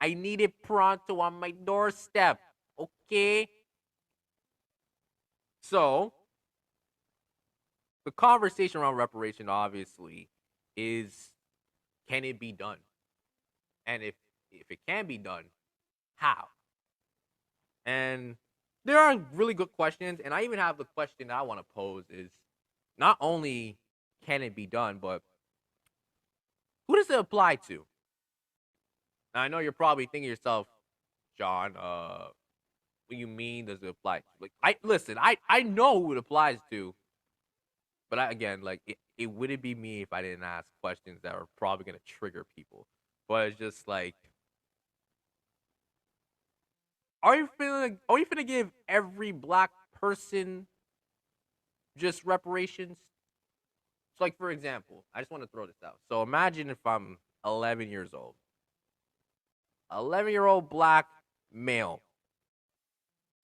I need it pronto on my doorstep, okay? So, the conversation around reparation obviously is, can it be done? And if it can be done, how? And there are really good questions, and I even have the question that I want to pose is, not only can it be done, but who does it apply to? Now, I know you're probably thinking to yourself, John, what do you mean does it apply to? Like, I know who it applies to, but again, like, it wouldn't be me if I didn't ask questions that are probably gonna trigger people. But it's just like, are you finna give every Black person just reparations? So, like, for example, I just want to throw this out. So imagine if I'm 11 years old, 11-year-old Black male,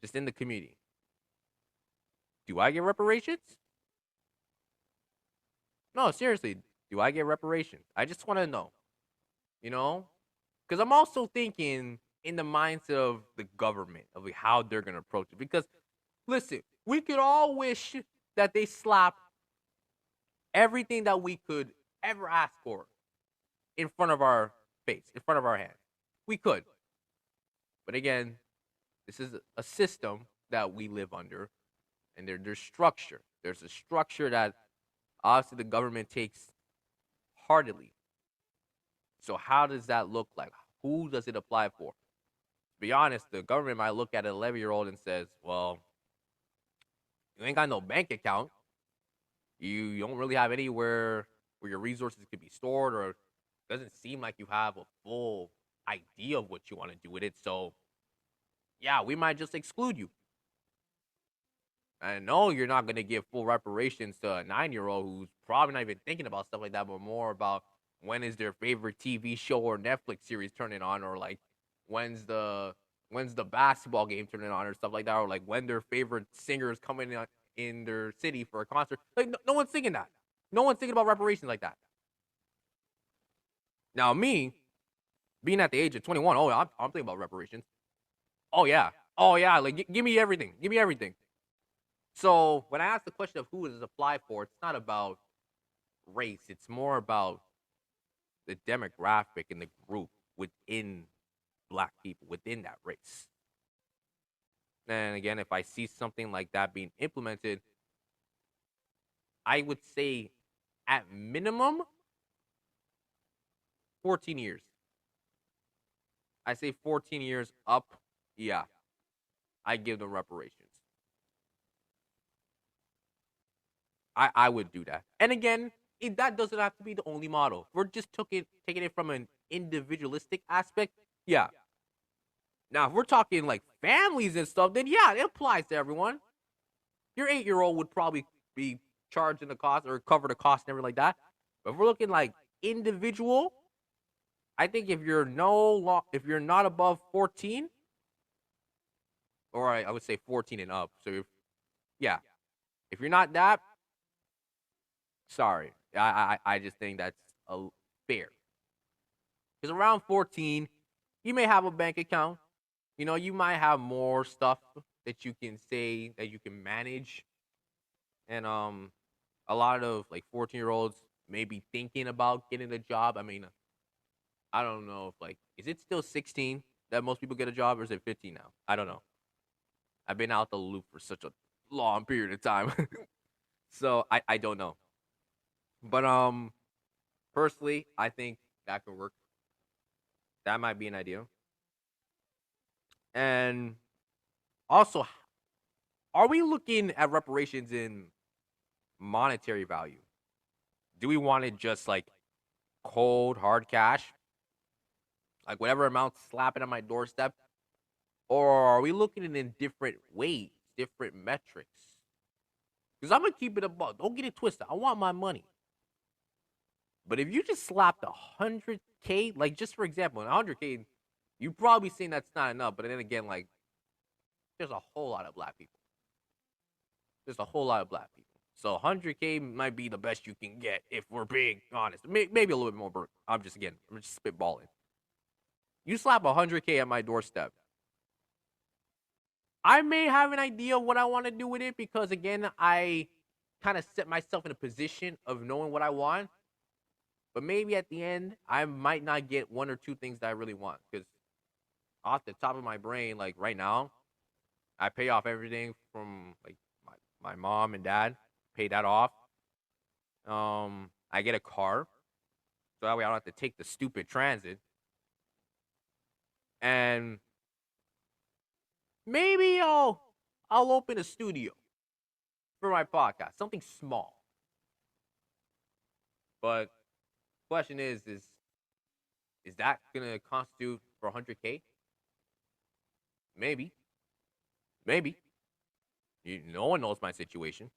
just in the community. Do I get reparations? No, seriously, do I get reparations? I just want to know, you know? Because I'm also thinking in the mindset of the government, of like how they're going to approach it. Because, listen, we could all wish that they slap everything that we could ever ask for in front of our face, in front of our hands. We could. But again, this is a system that we live under, and there's structure. There's a structure that obviously the government takes heartily. So how does that look like? Who does it apply for? To be honest, the government might look at an 11-year-old and says, well, you ain't got no bank account. You don't really have anywhere where your resources could be stored, or it doesn't seem like you have a full idea of what you want to do with it. So, yeah, we might just exclude you. I know you're not gonna give full reparations to a 9-year-old who's probably not even thinking about stuff like that, but more about when is their favorite TV show or Netflix series turning on, or like when's the when's the basketball game turning on, or stuff like that, or like when their favorite singer is coming in their city for a concert. Like no one's thinking that. No one's thinking about reparations like that. Now me, being at the age of 21, oh, I'm thinking about reparations. Oh yeah, oh yeah, like give me everything, give me everything. So when I ask the question of who does it apply for, it's not about race. It's more about the demographic and the group within black people within that race. And again, if I see something like that being implemented, I would say at minimum 14 years. I say 14 years up. Yeah, I give them reparations. I would do that. And again, that doesn't have to be the only model. We're just taking it from an individualistic aspect. Yeah. Now, if we're talking like families and stuff, then yeah, it applies to everyone. Your 8-year-old would probably be charging the cost or cover the cost and everything like that. But if we're looking like individual, I think if you're if you're not above 14, or I would say 14 and up. So yeah, if you're not that, sorry, I just think that's fair. Because around 14, you may have a bank account. You know, you might have more stuff that you can say that you can manage. And a lot of like 14-year-olds may be thinking about getting a job. I mean, I don't know if like is it still 16 that most people get a job, or is it 15 now? I don't know. I've been out the loop for such a long period of time. So I don't know. But personally, I think that could work. That might be an idea. And also, are we looking at reparations in monetary value? Do we want it just like cold, hard cash? Like whatever amount slapping on my doorstep? Or are we looking at it in different ways, different metrics? Because I'm going to keep it above. Don't get it twisted. I want my money. But if you just slapped 100K, like just for example, 100K, you probably seen that's not enough. But then again, like there's a whole lot of black people. There's a whole lot of black people. So 100K might be the best you can get if we're being honest. Maybe a little bit more. I'm just spitballing. You slap 100K at my doorstep. I may have an idea of what I want to do with it because again, I kind of set myself in a position of knowing what I want. But maybe at the end, I might not get one or two things that I really want because off the top of my brain, like right now, I pay off everything from like my mom and dad, pay that off. I get a car, so that way I don't have to take the stupid transit. And maybe I'll open a studio for my podcast, something small. But question is that gonna constitute for 100K? Maybe, maybe. No one knows my situation.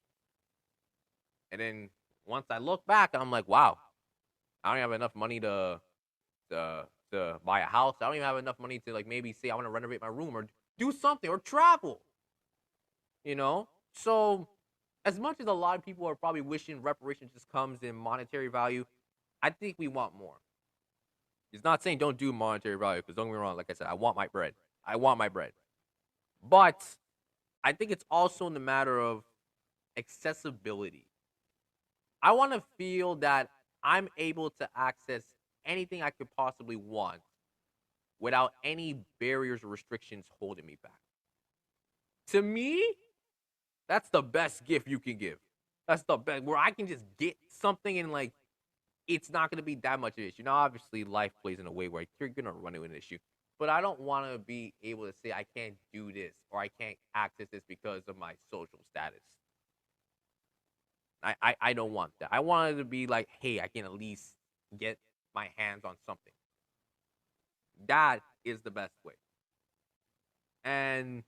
And then once I look back, I'm like, wow, I don't have enough money to buy a house. I don't even have enough money to like maybe say I want to renovate my room or do something or travel. You know? So as much as a lot of people are probably wishing reparations just comes in monetary value, I think we want more. It's not saying don't do monetary value, because don't get me wrong, like I said, I want my bread. I want my bread. But I think it's also in the matter of accessibility. I want to feel that I'm able to access anything I could possibly want without any barriers or restrictions holding me back. To me, that's the best gift you can give. That's the best where I can just get something and like it's not going to be that much of an issue. Now, obviously, life plays in a way where you're going to run into an issue, but I don't want to be able to say I can't do this or I can't access this because of my social status. I don't want that. I want it to be like, hey, I can at least get my hands on something. That is the best way. And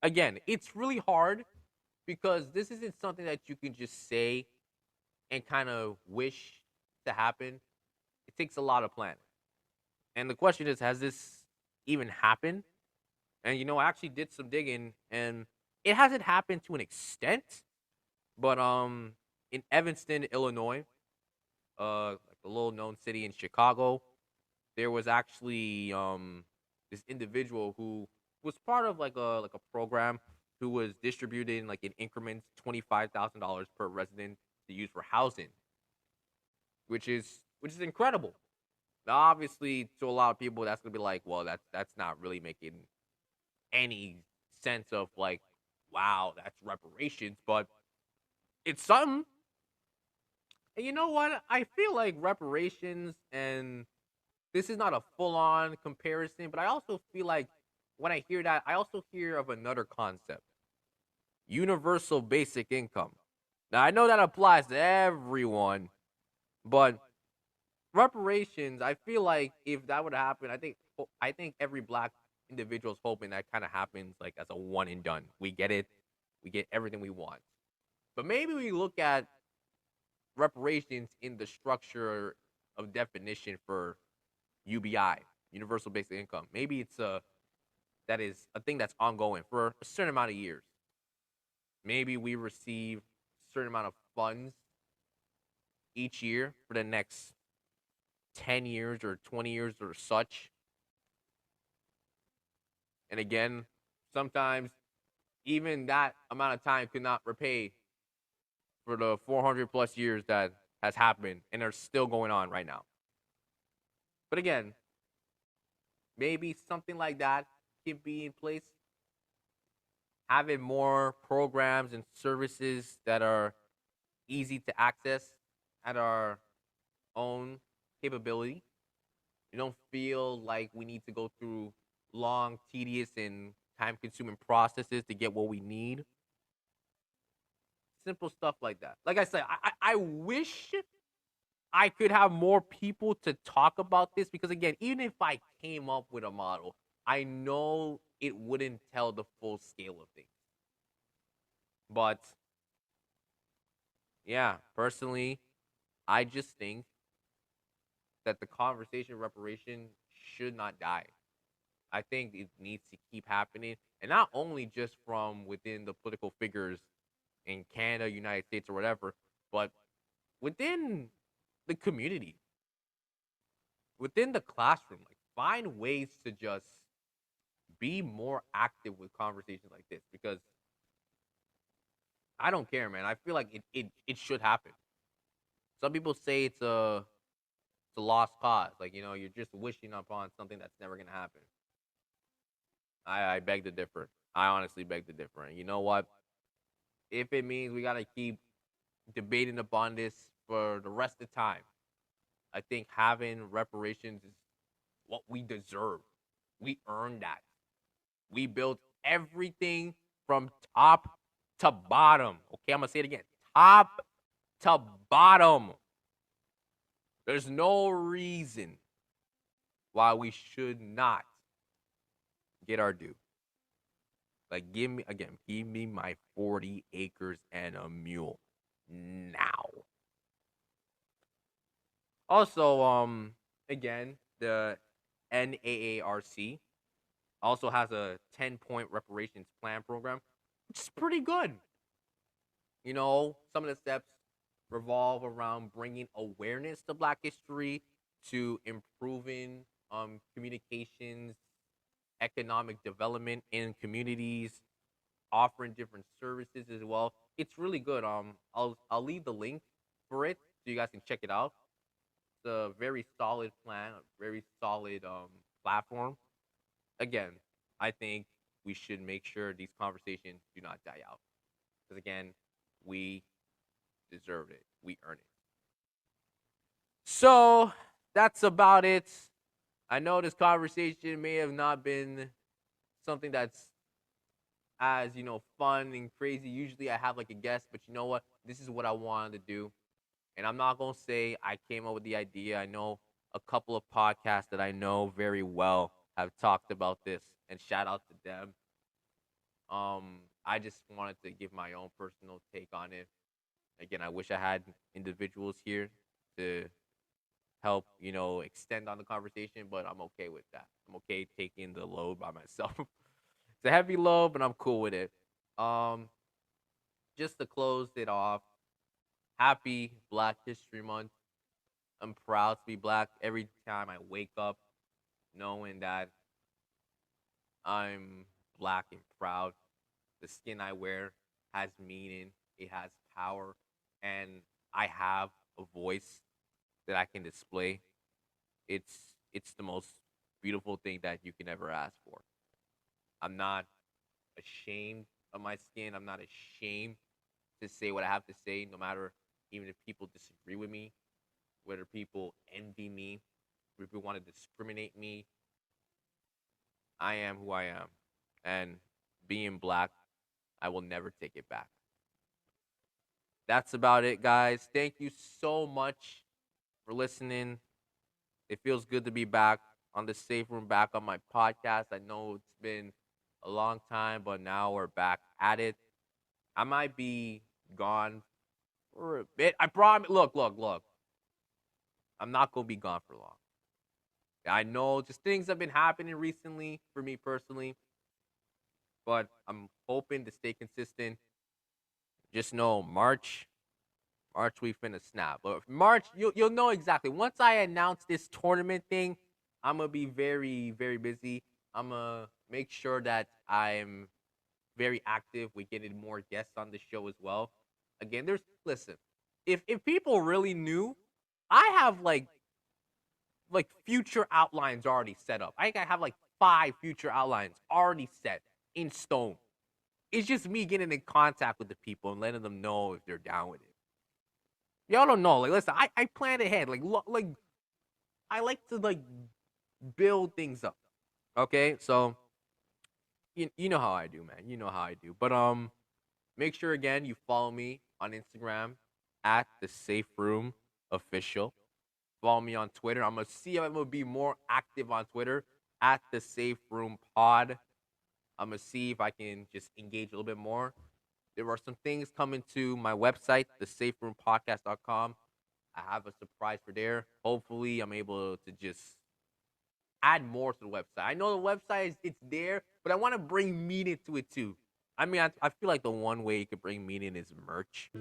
again, it's really hard because this isn't something that you can just say and kind of wish to happen. It takes a lot of planning. And the question is, has this even happened? And I actually did some digging, and it hasn't happened to an extent. But in Evanston, Illinois, like a little known city in Chicago, there was actually this individual who was part of like a program who was distributing like in increments $25,000 per resident to use for housing, which is incredible. Now, obviously, to a lot of people, that's gonna be like, well, that's not really making any sense of like, wow, that's reparations, but it's something. And you know what? I feel like reparations, and this is not a full on comparison, but I also feel like when I hear that, I also hear of another concept: universal basic income. Now, I know that applies to everyone, but reparations, I feel like if that would happen, I think every black individual is hoping that kind of happens like as a one and done. We get it, we get everything we want. But maybe we look at reparations in the structure of definition for UBI, universal basic income. Maybe that is a thing that's ongoing for a certain amount of years. Maybe we receive a certain amount of funds each year for the next 10 years or 20 years or such. And again, sometimes even that amount of time could not repay for the 400 plus years that has happened and are still going on right now. But again, maybe something like that can be in place. Having more programs and services that are easy to access at our own capability. You don't feel like we need to go through long, tedious, and time consuming processes to get what we need. Simple stuff like that. Like I said, I wish I could have more people to talk about this because, again, even if I came up with a model, I know it wouldn't tell the full scale of things. But yeah, personally, I just think that the conversation of reparation should not die. I think it needs to keep happening, and not only just from within the political figures in Canada, United States, or whatever, but within the community, within the classroom. Like, find ways to just be more active with conversations like this because I don't care, man. I feel like it should happen. Some people say it's a lost cause. Like, you're just wishing upon something that's never gonna happen. I beg to differ. I honestly beg to differ. And you know what? If it means we gotta keep debating upon this for the rest of the time, I think having reparations is what we deserve. We earned that. We built everything from top to bottom. Okay, I'm gonna say it again. Top to bottom. There's no reason why we should not get our due. Like, give me my 40 acres and a mule now. Also, again, the NAARC also has a 10-point reparations plan program, which is pretty good. Some of the steps revolve around bringing awareness to Black history, to improving communications, economic development in communities, offering different services as well. It's really good. I'll leave the link for it so you guys can check it out. It's a very solid plan, a very solid platform. Again, I think we should make sure these conversations do not die out. Because again, we deserve it. We earn it. So that's about it. I know this conversation may have not been something that's as fun and crazy. Usually I have like a guest, but you know what? This is what I wanted to do. And I'm not gonna say I came up with the idea. I know a couple of podcasts that I know very well have talked about this, and shout out to them. I just wanted to give my own personal take on it. Again, I wish I had individuals here to help, extend on the conversation, but I'm okay with that. I'm okay taking the load by myself. It's a heavy load, but I'm cool with it. Um, just to close it off, happy Black History Month. I'm proud to be black every time I wake up knowing that I'm black and proud. The skin I wear has meaning, it has power, and I have a voice that I can display. It's the most beautiful thing that you can ever ask for. I'm not ashamed of my skin. I'm not ashamed to say what I have to say, no matter even if people disagree with me, whether people envy me, if people want to discriminate me. I am who I am. And being black, I will never take it back. That's about it, guys. Thank you so much for listening. It feels good to be back on the Safe Room, back on my podcast. I know it's been a long time, but now we're back at it. I might be gone for a bit. I promise. Look. I'm not going to be gone for long. I know just things have been happening recently for me personally, but I'm hoping to stay consistent. Just know March we finna snap. But March, you'll know exactly. Once I announce this tournament thing, I'm gonna be very, very busy. I'm gonna make sure that I'm very active. We getting more guests on the show as well. Again, listen, if people really knew, I have like future outlines already set up. I think I have like 5 future outlines already set in stone. It's just me getting in contact with the people and letting them know if they're down with it. Y'all don't know. Like, listen, I plan ahead. Like I like to build things up. Okay, so you know how I do, man. You know how I do. But make sure again you follow me on Instagram at the Safe Room Official. Follow me on Twitter. I'm gonna see if I'm gonna be more active on Twitter at the Safe Room Pod. I'm gonna see if I can just engage a little bit more. There are some things coming to my website, thesaferoompodcast.com. I have a surprise for there. Hopefully, I'm able to just add more to the website. I know the website it's there, but I want to bring meaning to it too. I mean, I feel like the one way you could bring meaning is merch,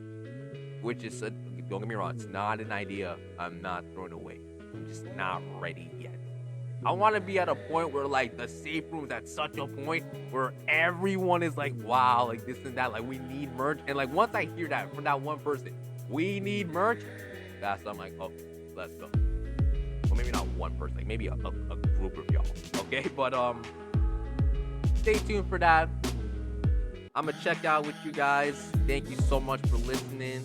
which is, don't get me wrong, it's not an idea I'm not throwing away. I'm just not ready yet. I want to be at a point where like the safe room is at such a point where everyone is like, wow, like this and that, like we need merch. And like once I hear that from that one person, we need merch, that's I'm like, oh, let's go. Well, maybe not one person, like maybe a group of y'all. Okay, but stay tuned for that. I'm gonna check out with you guys. Thank you so much for listening.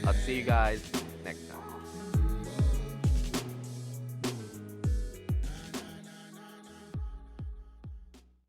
I'll see you guys